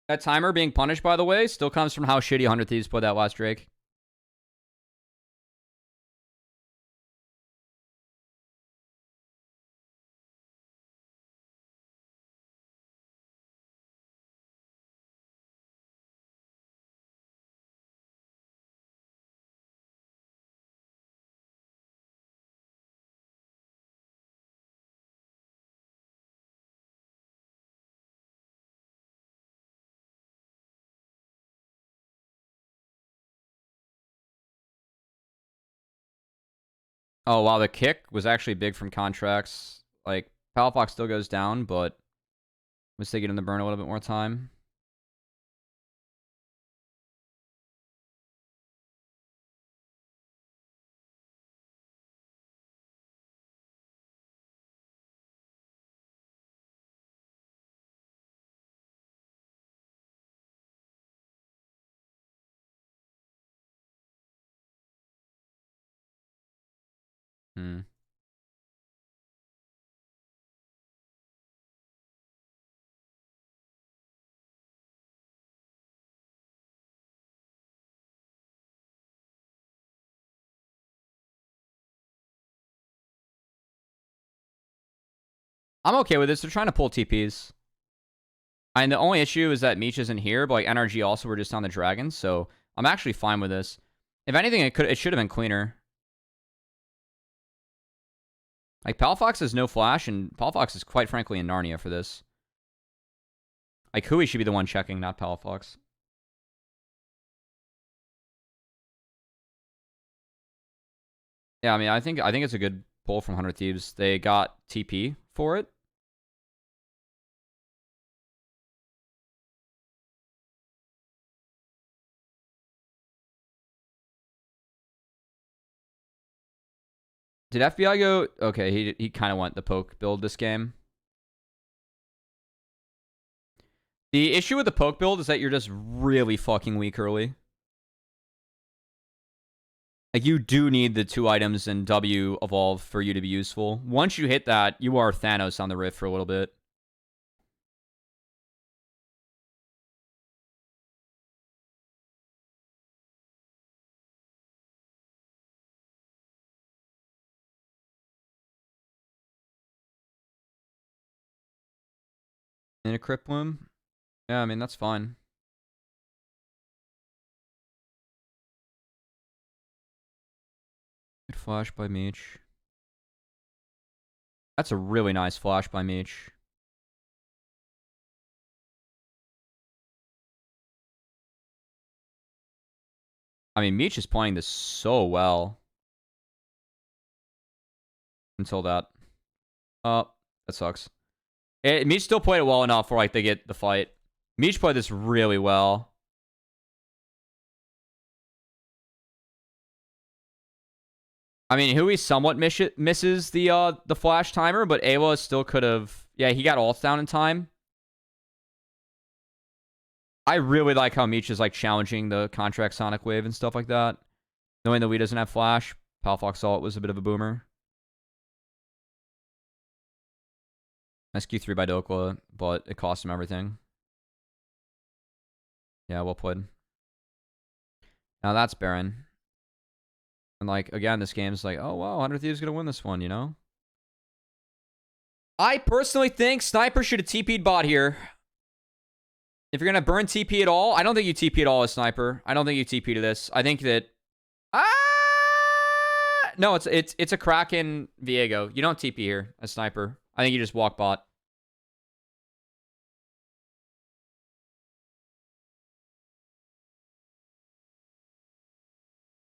That timer being punished, by the way, still comes from how shitty 100 Thieves played that last Drake. Oh, wow, the kick was actually big from contracts. Like, Palafox still goes down, but was taking him to burn a little bit more time. Hmm. I'm okay with this. They're trying to pull TPs. And the only issue is that Meech isn't here, but like NRG also were just on the Dragons, so I'm actually fine with this. If anything, it should have been cleaner. Like, Palafox has no flash, and Palafox is quite frankly in Narnia for this. Like, Hui should be the one checking, not Palafox. Yeah, I mean, I think it's a good pull from 100 Thieves. They got TP for it. Did FBI go? Okay, he kind of went the poke build this game. The issue with the poke build is that you're just really fucking weak early. Like, you do need the 2 items and W evolve for you to be useful. Once you hit that, you are Thanos on the Rift for a little bit. In a Crypt Bloom? Yeah, I mean, that's fine. Good flash by Meech. That's a really nice flash by Meech. I mean, Meech is playing this so well. Until that. Oh, that sucks. Meech still played it well enough for like they get the fight. Meech played this really well. I mean, Hui somewhat misses the flash timer, but Awa still could have. Yeah, he got ults down in time. I really like how Meech is like challenging the contract Sonic Wave and stuff like that. Knowing that we doesn't have flash, Palafox saw it was a bit of a boomer. SQ3 by Dokla, but it cost him everything. Yeah, well played. Now that's Baron. And like, again, this game's like, oh wow, 100 Thieves gonna win this one, you know? I personally think Sniper should have TP'd bot here. If you're gonna burn TP at all, I don't think you TP at all as Sniper. I don't think you TP to this. I think that no, it's a Kraken Viego. You don't TP here as Sniper. I think you just walk bot.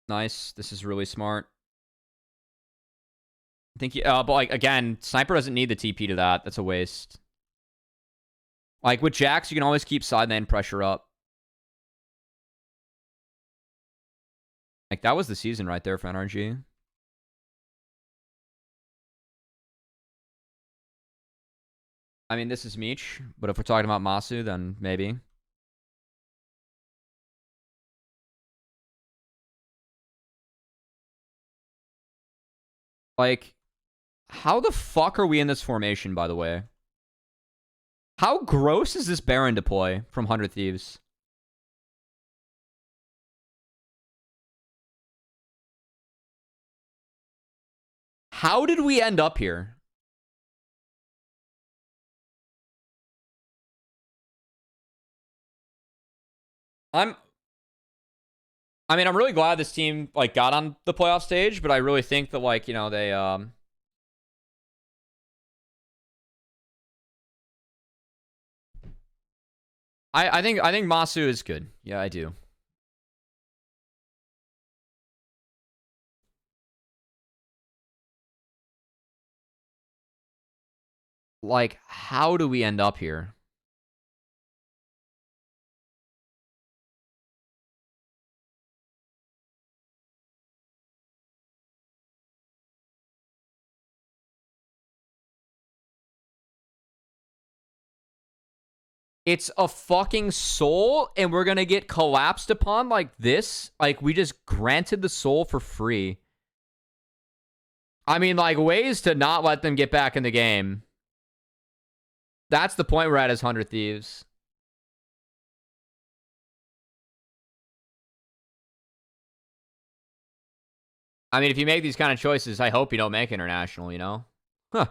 Nice. This is really smart. I think you, but like again, Sniper doesn't need the TP to that. That's a waste. Like with Jax, you can always keep side lane pressure up. Like that was the season right there for NRG. I mean, this is Meech, but if we're talking about Masu, then maybe. Like, how the fuck are we in this formation, by the way? How gross is this Baron deploy from 100 Thieves? How did we end up here? I'm really glad this team like got on the playoff stage, but I really think that like, you know, they I think Masu is good. Yeah, I do. Like, how do we end up here? It's a fucking soul, and we're gonna get collapsed upon like this? Like, we just granted the soul for free. I mean, like, ways to not let them get back in the game. That's the point we're at as 100 Thieves. I mean, if you make these kind of choices, I hope you don't make international, you know? Huh.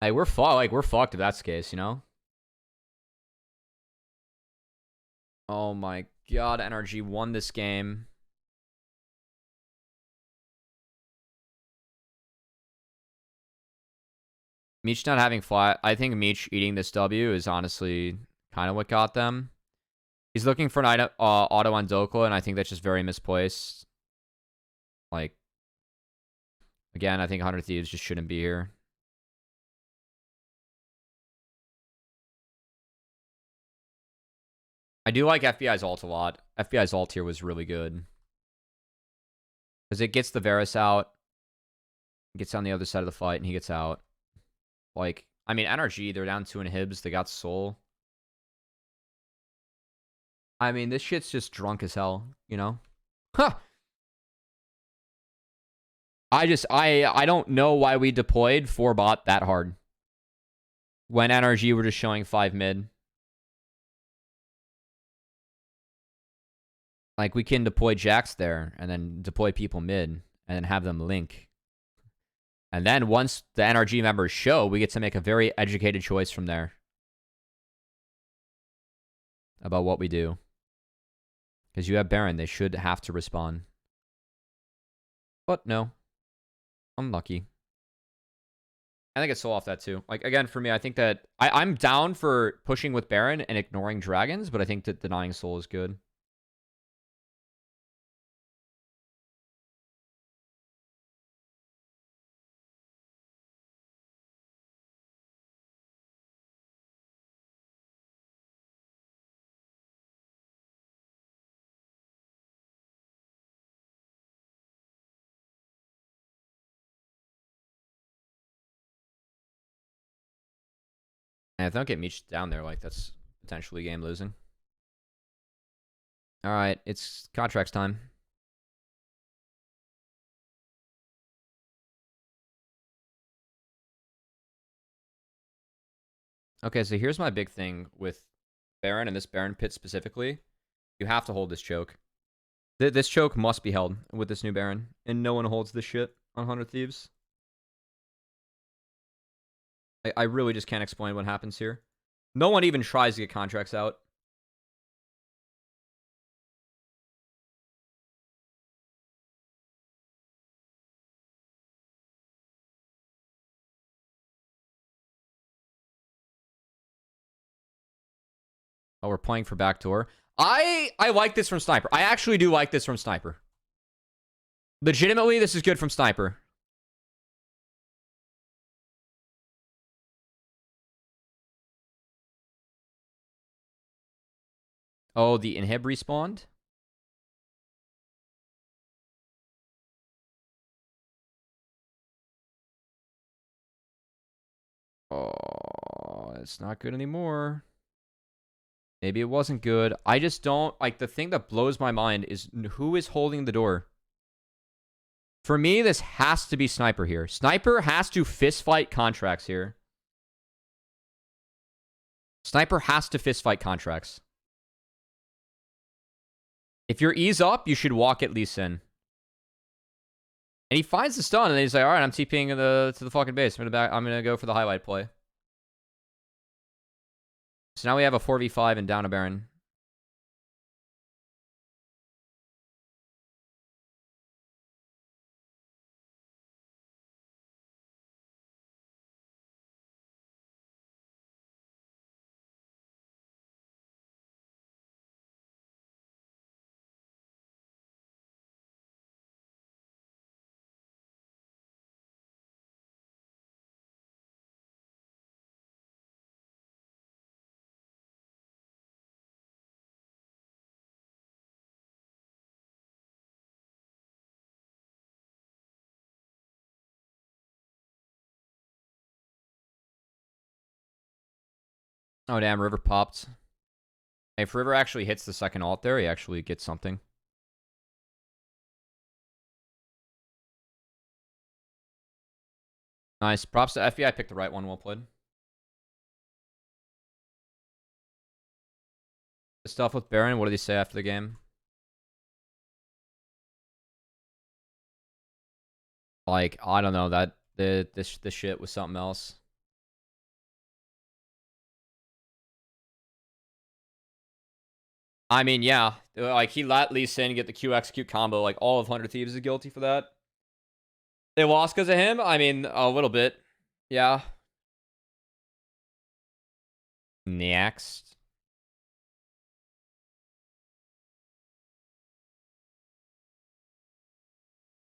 Like, we're fucked if that's the case, you know? Oh my god, NRG won this game. Meech not having flat. I think Meech eating this W is honestly kind of what got them. He's looking for an item, auto on Dokla, and I think that's just very misplaced. Like, again, I think 100 Thieves just shouldn't be here. I do like FBI's ult a lot. FBI's ult here was really good. Because it gets the Varus out, gets on the other side of the fight, and he gets out. Like, I mean, NRG, they're down 2 inhibs. They got Soul. I mean, this shit's just drunk as hell, you know? Huh! I don't know why we deployed 4 bot that hard. When NRG were just showing 5 mid. Like, we can deploy Jax there, and then deploy people mid, and then have them link. And then once the NRG members show, we get to make a very educated choice from there. About what we do. Because you have Baron, they should have to respond. But no. Unlucky. I think it's so off that too. Like, again, for me, I think that... I'm down for pushing with Baron and ignoring Dragons, but I think that denying Soul is good. And if they don't get Meech down there, like, that's potentially game losing. Alright, it's contracts time. Okay, so here's my big thing with Baron and this Baron pit specifically. You have to hold this choke. This choke must be held with this new Baron. And no one holds this shit on 100 Thieves. I really just can't explain what happens here. No one even tries to get contracts out. Oh, we're playing for backdoor. I like this from Sniper. I actually do like this from Sniper. Legitimately, this is good from Sniper. Oh, the inhib respawned? Oh, it's not good anymore. Maybe it wasn't good. I just don't... Like, the thing that blows my mind is who is holding the door? For me, this has to be Sniper here. Sniper has to fist fight contracts here. Sniper has to fistfight contracts. If you're ease up, you should walk at Lee Sin. And he finds the stun, and then he's like, all right, I'm TPing to the fucking base. I'm gonna go for the highlight play. So now we have a 4v5 and down a Baron. Oh, damn, River popped. Hey, if River actually hits the second ult there, he actually gets something. Nice. Props to FBI. Picked the right one. Well played. The stuff with Baron, what did he say after the game? Like, I don't know. This shit was something else. I mean, yeah. Like, he let Lee Sin get the Q execute combo. Like, all of 100 Thieves is guilty for that. They lost because of him? I mean, a little bit. Yeah. Next.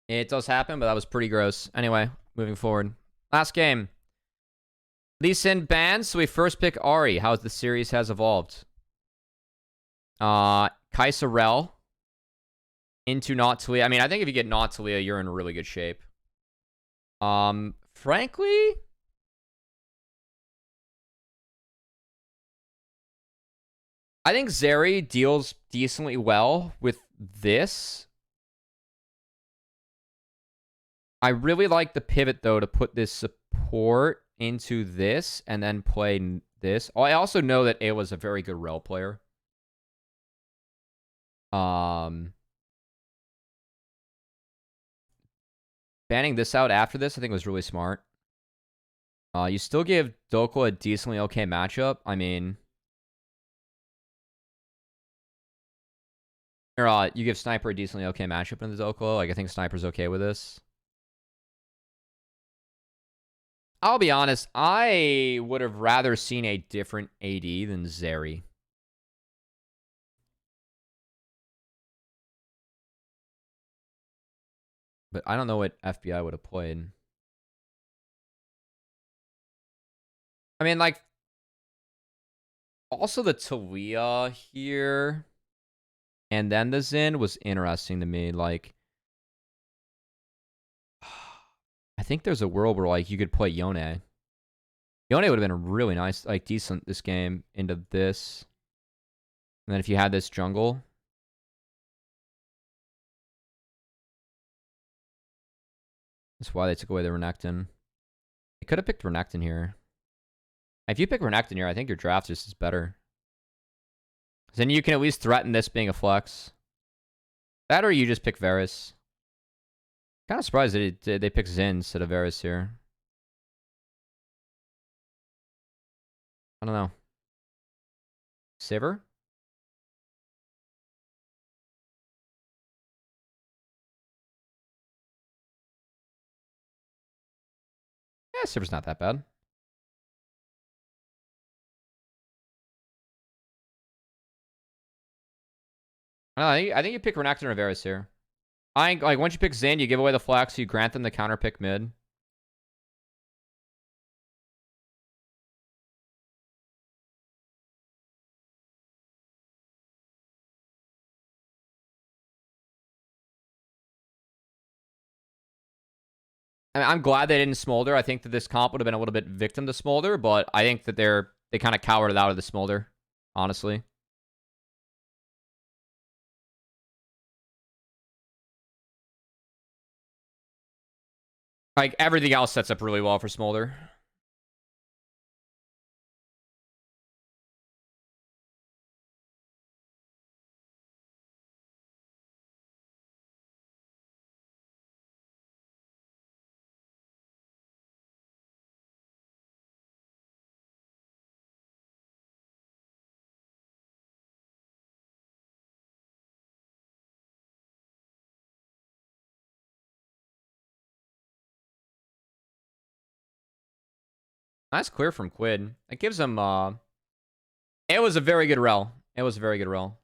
It does happen, but that was pretty gross. Anyway, moving forward. Last game. Lee Sin banned, so we first pick Ahri. How the series has evolved. Kaisa Rel into Not Talia. I mean, I think if you get Not Talia, you're in really good shape. Frankly, I think Zeri deals decently well with this. I really like the pivot, though, to put this support into this and then play this. Oh, I also know that Ayla's a very good Rel player. Banning this out after this, I think was really smart. You still give Doko a decently okay matchup. I mean, or you give Sniper a decently okay matchup in the Doko. Like, I think Sniper's okay with this. I'll be honest, I would have rather seen a different AD than Zeri. But I don't know what FBI would have played. I mean, like, also the Talia here and then the Xin was interesting to me. Like, I think there's a world where, like, you could play Yone. Yone would have been really nice, like, decent this game into this. And then if you had this jungle. That's why they took away the Renekton. They could have picked Renekton here. If you pick Renekton here, I think your draft just is better. Then you can at least threaten this being a flex. That or you just pick Varus. Kind of surprised that they picked Xin instead of Varus here. I don't know. Sivir? Yeah, Sivir's not that bad. I think you pick Renekton or Varus here. I think, like, once you pick Xin, you give away the flex, you grant them the counter pick mid. I mean, I'm glad they didn't Smolder. I think that this comp would have been a little bit victim to Smolder, but I think that they kind of cowered it out of the Smolder, honestly. Like, everything else sets up really well for Smolder. Nice clear from Quid. It gives him, it was a very good rel. It was a very good rel.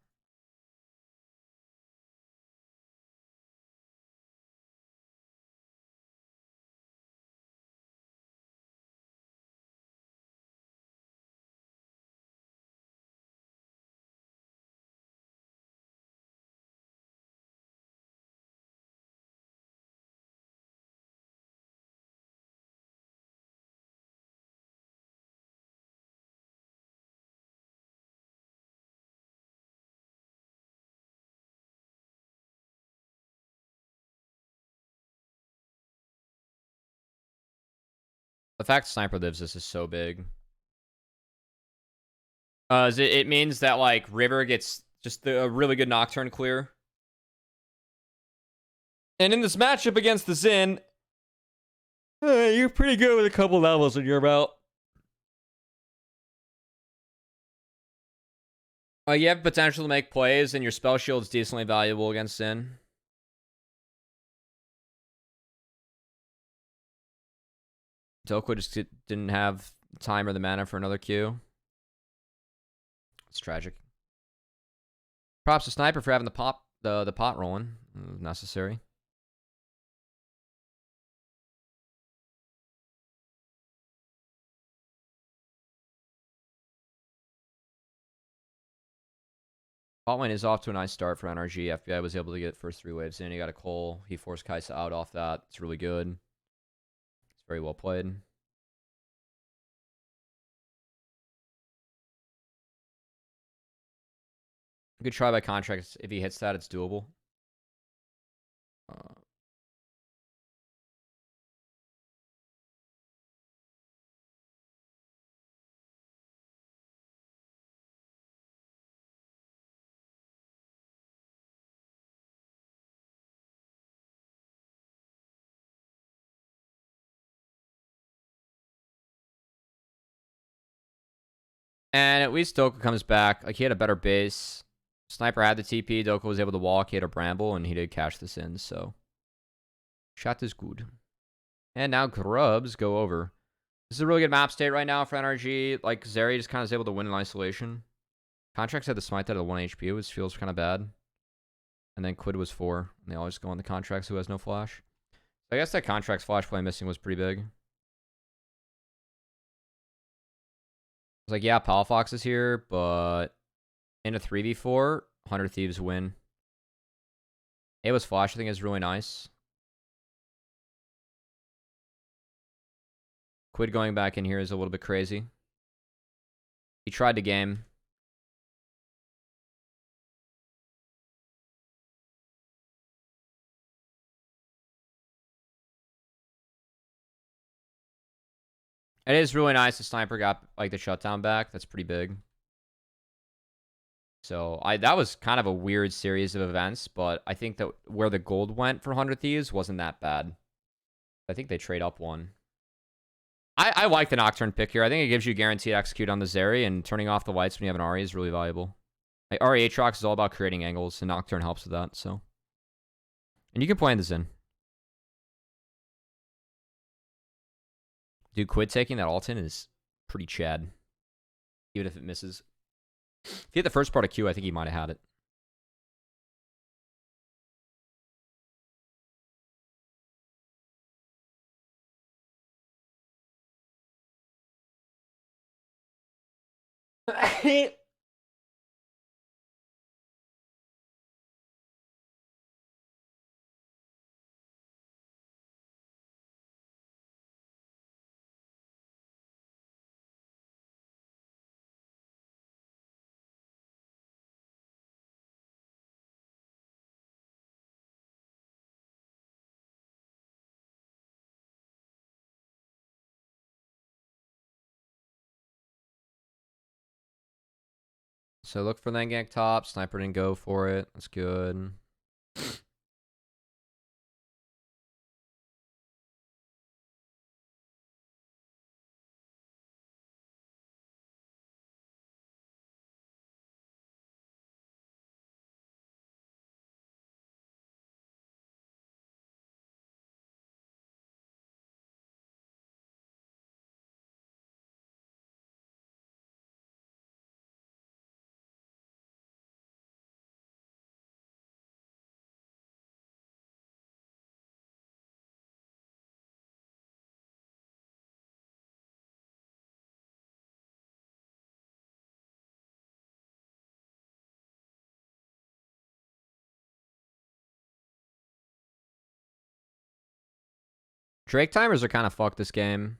The fact Sniper lives this is so big. It means that, like, River gets just a really good Nocturne clear. And in this matchup against the Xin, you're pretty good with a couple levels in your belt. You have potential to make plays, and your spell shield's decently valuable against Xin. Doko just didn't have time or the mana for another Q. It's tragic. Props to Sniper for having the pot rolling. Necessary. Bot lane is off to a nice start for NRG. FBI was able to get first 3 waves in. He got a Cole. He forced Kaisa out off that. It's really good. It's very well played. Good try by Contract. If he hits that, it's doable. And at least Doko comes back. Like, he had a better base. Sniper had the TP. Doko was able to walk. He had a Bramble, and he did cash this in, so. Shot is good. And now Grubs go over. This is a really good map state right now for NRG. Like, Zeri just kind of is able to win in isolation. Contracts had the smite out of 1 HP, which feels kind of bad. And then Quid was 4. And they always go on the Contracts who has no flash. So I guess that Contracts flash play missing was pretty big. It's like, yeah, Palafox is here, but in a 3v4, 100 Thieves win. It was flash, I think, is really nice. Quid going back in here is a little bit crazy. He tried to game. It is really nice the Sniper got, like, the shutdown back. That's pretty big. So that was kind of a weird series of events, but I think that where the gold went for 100 Thieves wasn't that bad. I think they trade up one. I like the Nocturne pick here. I think it gives you guaranteed execute on the Zeri, and turning off the lights when you have an Ahri is really valuable. Like, Ahri Aatrox is all about creating angles, and Nocturne helps with that, so. And you can play in the Xin. Dude, Quid taking that ult in is pretty chad. Even if it misses. If he hit the first part of Q, I think he might have had it. So look for lane gank top. Sniper didn't go for it. That's good. Drake timers are kind of fucked this game.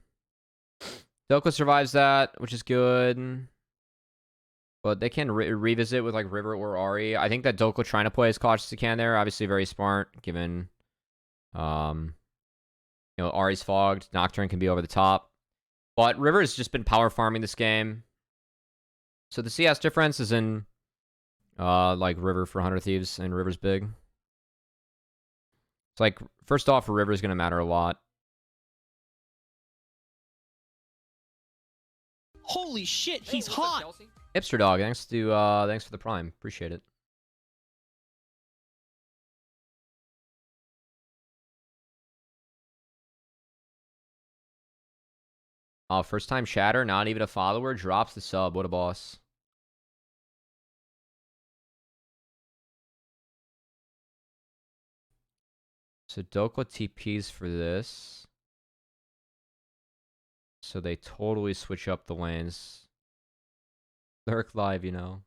Doko survives that, which is good. But they can revisit with like River or Ari. I think that Doko trying to play as cautious as he can there. Obviously very smart, given Ari's fogged. Nocturne can be over the top. But River has just been power farming this game. So the CS difference is in like River for 100 Thieves, and River's big. It's like, first off, River is going to matter a lot. Holy shit, he's hot. Hipster Dog, thanks for the prime. Appreciate it. Oh, first time chatter, not even a follower, drops the sub. What a boss. So Dokla TPs for this. So they totally switch up the lanes. Lurk live, you know.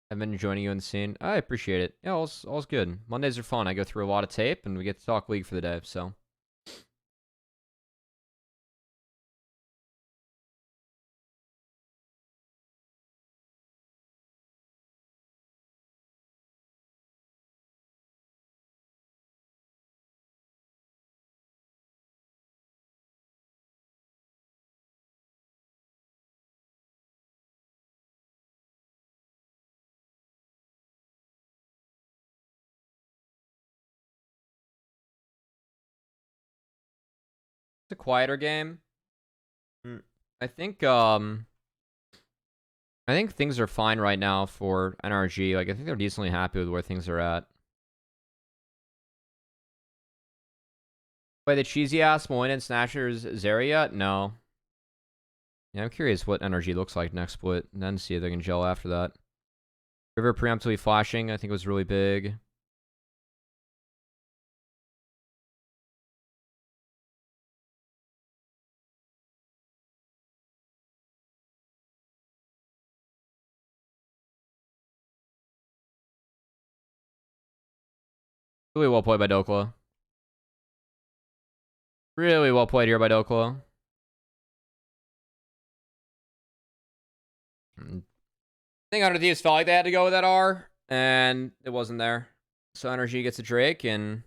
I've been joining you on the scene. I appreciate it. Yeah, all's good. Mondays are fun. I go through a lot of tape, and we get to talk League for the day, so. It's a quieter game. I think things are fine right now for NRG. Like, I think they're decently happy with where things are at. Wait, the cheesy ass Moina and Snatcher's Zarya? No. Yeah, I'm curious what NRG looks like next split, and then see if they can gel after that. River preemptively flashing, I think was really big. Really well played by Dokla. Really well played here by Dokla. I think Under Thieves felt like they had to go with that R, and it wasn't there. So NRG gets a Drake, and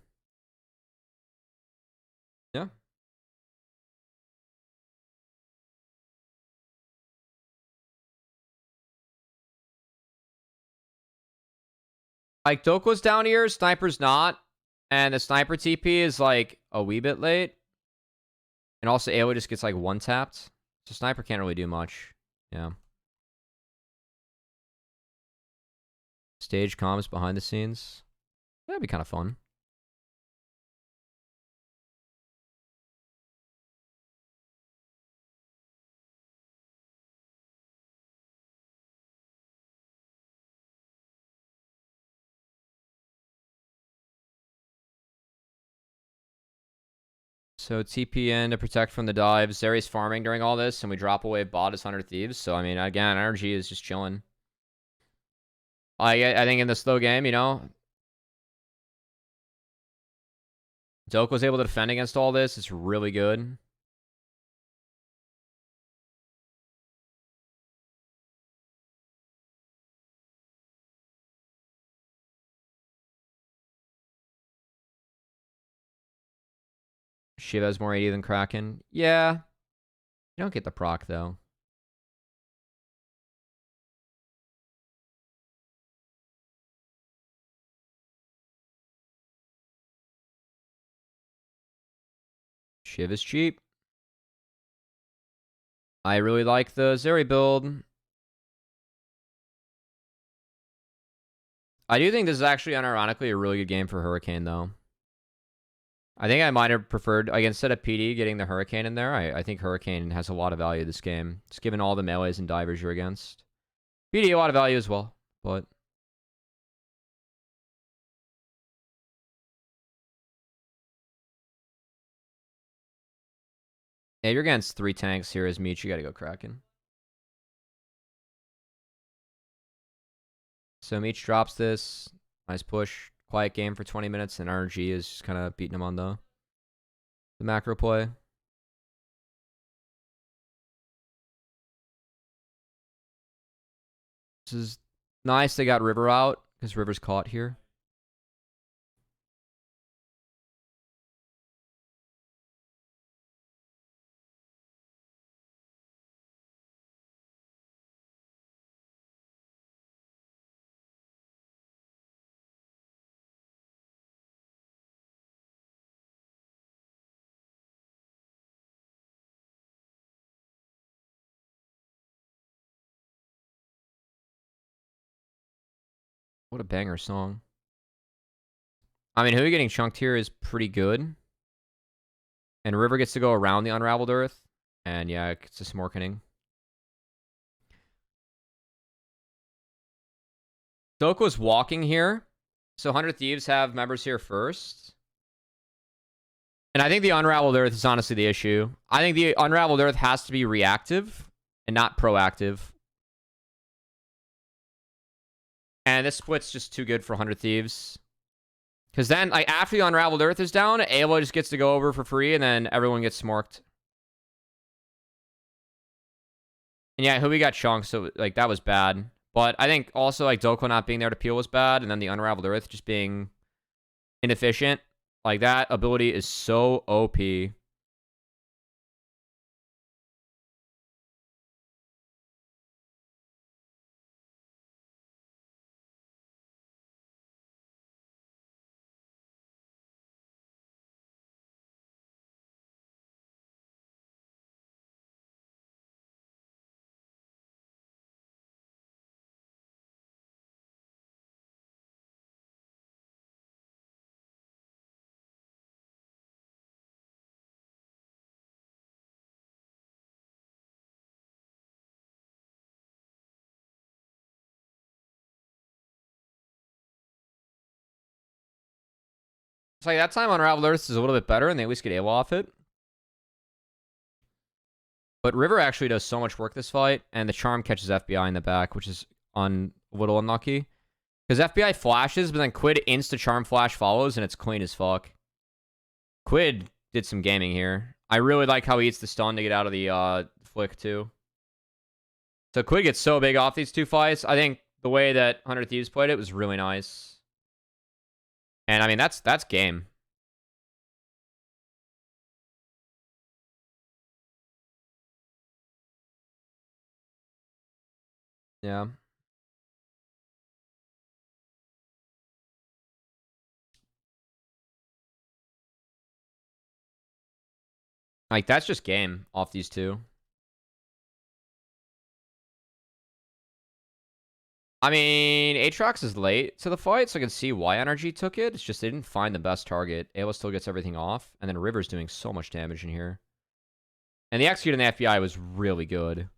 yeah. Like, Doko's down here, Sniper's not, and the Sniper TP is like a wee bit late. And also AoE just gets like one tapped. So Sniper can't really do much. Yeah. Stage comms behind the scenes. That'd be kind of fun. So TP in to protect from the dive. Zeri's farming during all this, and we drop away bot as 100 Thieves. So, I mean, again, NRG is just chilling. I think in the slow game, you know, Doke was able to defend against all this. It's really good. Shiva has more AD than Kraken. Yeah. You don't get the proc, though. Shiv is cheap. I really like the Zeri build. I do think this is actually, unironically, a really good game for Hurricane, though. I think I might have preferred, like, instead of PD getting the Hurricane in there, I think Hurricane has a lot of value this game. Just given all the melees and divers you're against. PD, a lot of value as well, but... Yeah, you're against 3 tanks here as Meech. You gotta go Kraken. So Meech drops this. Nice push. Quiet game for 20 minutes, and NRG is just kind of beating him on the macro play. This is nice. They got River out because River's caught here. What a banger song. I mean, who getting chunked here is pretty good. And River gets to go around the Unraveled Earth. And yeah, it's a Smorkening. Doko's walking here. So 100 Thieves have members here first. And I think the Unraveled Earth is honestly the issue. I think the Unraveled Earth has to be reactive and not proactive. And this split's just too good for 100 Thieves. Because then, like, after the Unraveled Earth is down, Ayla just gets to go over for free, and then everyone gets smorked. And yeah, Hui got chunked, so, like, that was bad. But I think also, like, Doko not being there to peel was bad, and then the Unraveled Earth just being inefficient. Like, that ability is so OP. So, like, that time Unraveled Earth is a little bit better, and they at least get Ayla off it. But River actually does so much work this fight, and the Charm catches FBI in the back, which is a little unlucky. Because FBI flashes, but then Quid insta-Charm flash follows, and it's clean as fuck. Quid did some gaming here. I really like how he eats the stun to get out of the flick, too. So Quid gets so big off these two fights. I think the way that 100 Thieves played it was really nice. And, I mean, that's game. Yeah. Like, that's just game off these two. I mean, Aatrox is late to the fight, so I can see why NRG took it. It's just they didn't find the best target. Ayla still gets everything off, and then River's doing so much damage in here. And the execute in the FBI was really good.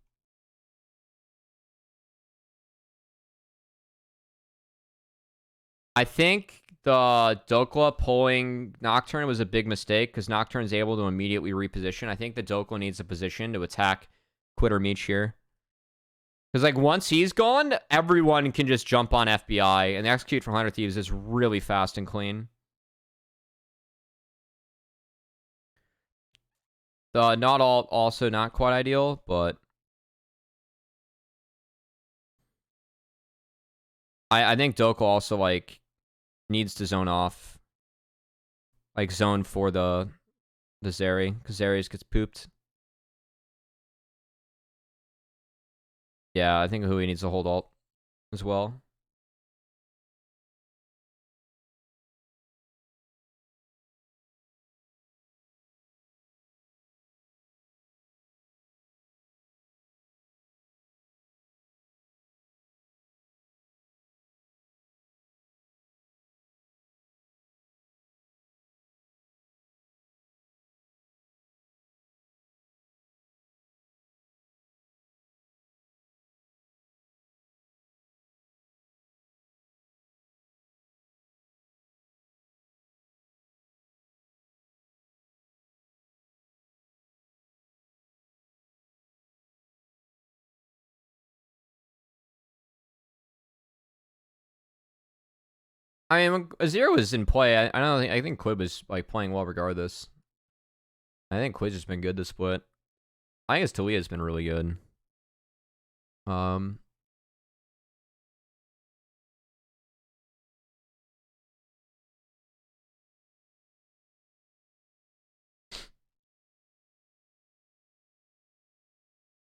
I think the Dokla pulling Nocturne was a big mistake, because Nocturne's able to immediately reposition. I think the Dokla needs a position to attack Quid or Meech here. Because, like, once he's gone, everyone can just jump on FBI, and the execute from 100 Thieves is really fast and clean. Not all, also not quite ideal, but I think Doko also, like, needs to zone off. Like, zone for the Zeri, because Zeri gets pooped. Yeah, I think Hui needs to hold alt as well. I mean, when Azir was in play, I don't think, I think Quid was like playing well regardless. I think Quid's just been good this split. I think his Talia's been really good.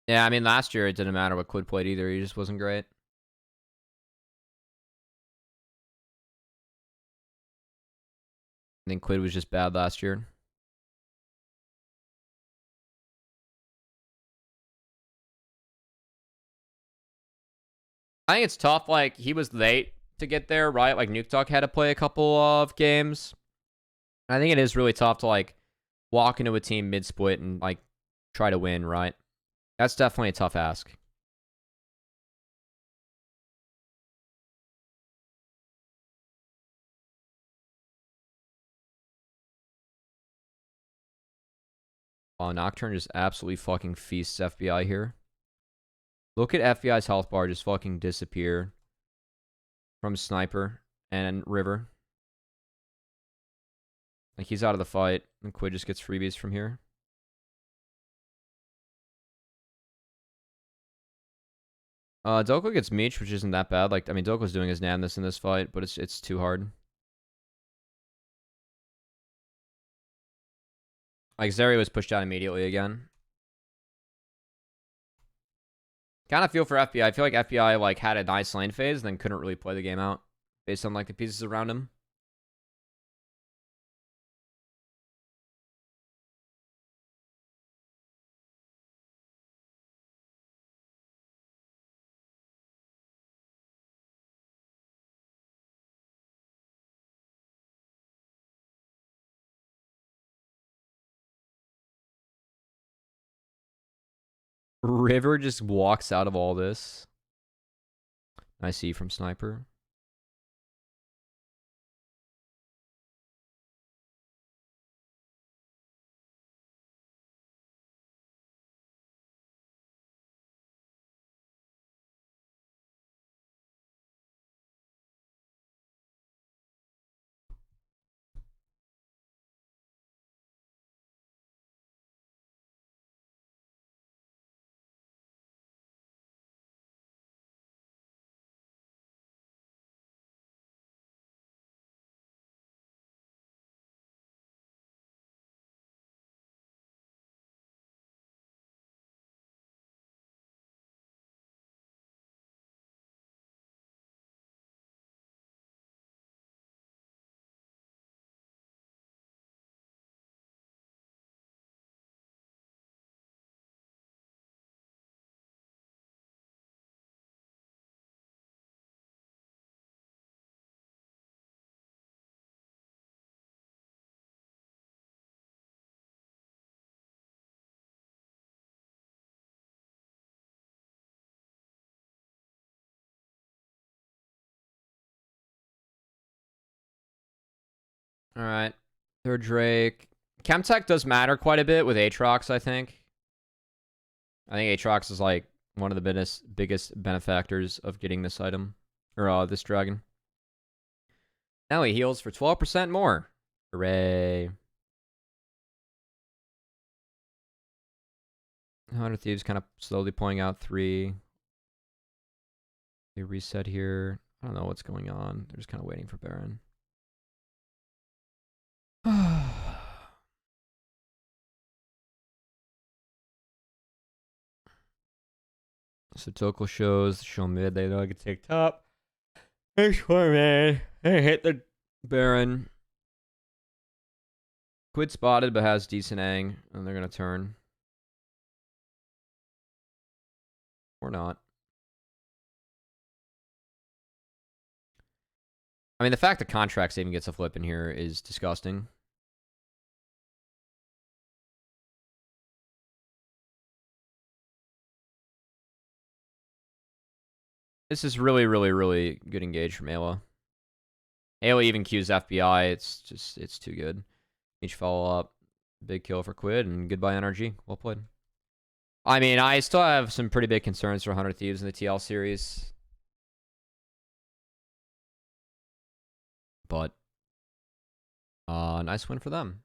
Yeah, I mean, last year it didn't matter what Quid played either. He just wasn't great. I think Quid was just bad last year. I think it's tough. Like, he was late to get there, right? Like, Nuke Duck had to play a couple of games. I think it is really tough to, like, walk into a team mid-split and, like, try to win, right? That's definitely a tough ask. Oh, Nocturne just absolutely fucking feasts FBI here. Look at FBI's health bar just fucking disappear from Sniper and River. Like, he's out of the fight, and Quid just gets freebies from here. Doko gets Meech, which isn't that bad. Like, I mean, Doko's doing his Namness in this fight, but it's too hard. Like, Zeri was pushed out immediately again. Kind of feel for FBI. I feel like FBI, like, had a nice lane phase, and then couldn't really play the game out based on, like, the pieces around him. River just walks out of all this. I see from Sniper. All right. Third Drake. Chemtech does matter quite a bit with Aatrox, I think. I think Aatrox is like one of the biggest benefactors of getting this item. Or this dragon. Now he heals for 12% more. Hooray. 100 Thieves kind of slowly pulling out 3. They reset here. I don't know what's going on. They're just kind of waiting for Baron. So Tokyo show mid. They know I can take top. Thanks for man. They hit the Baron. Quid spotted, but has decent ang, and they're gonna turn. Or not. I mean, the fact that Contracts even gets a flip in here is disgusting. This is really, really, really good engage from Ayla. Ayla even Qs FBI. It's too good. Each follow up. Big kill for Quid, and goodbye NRG. Well played. I mean, I still have some pretty big concerns for 100 Thieves in the TL series. But nice win for them.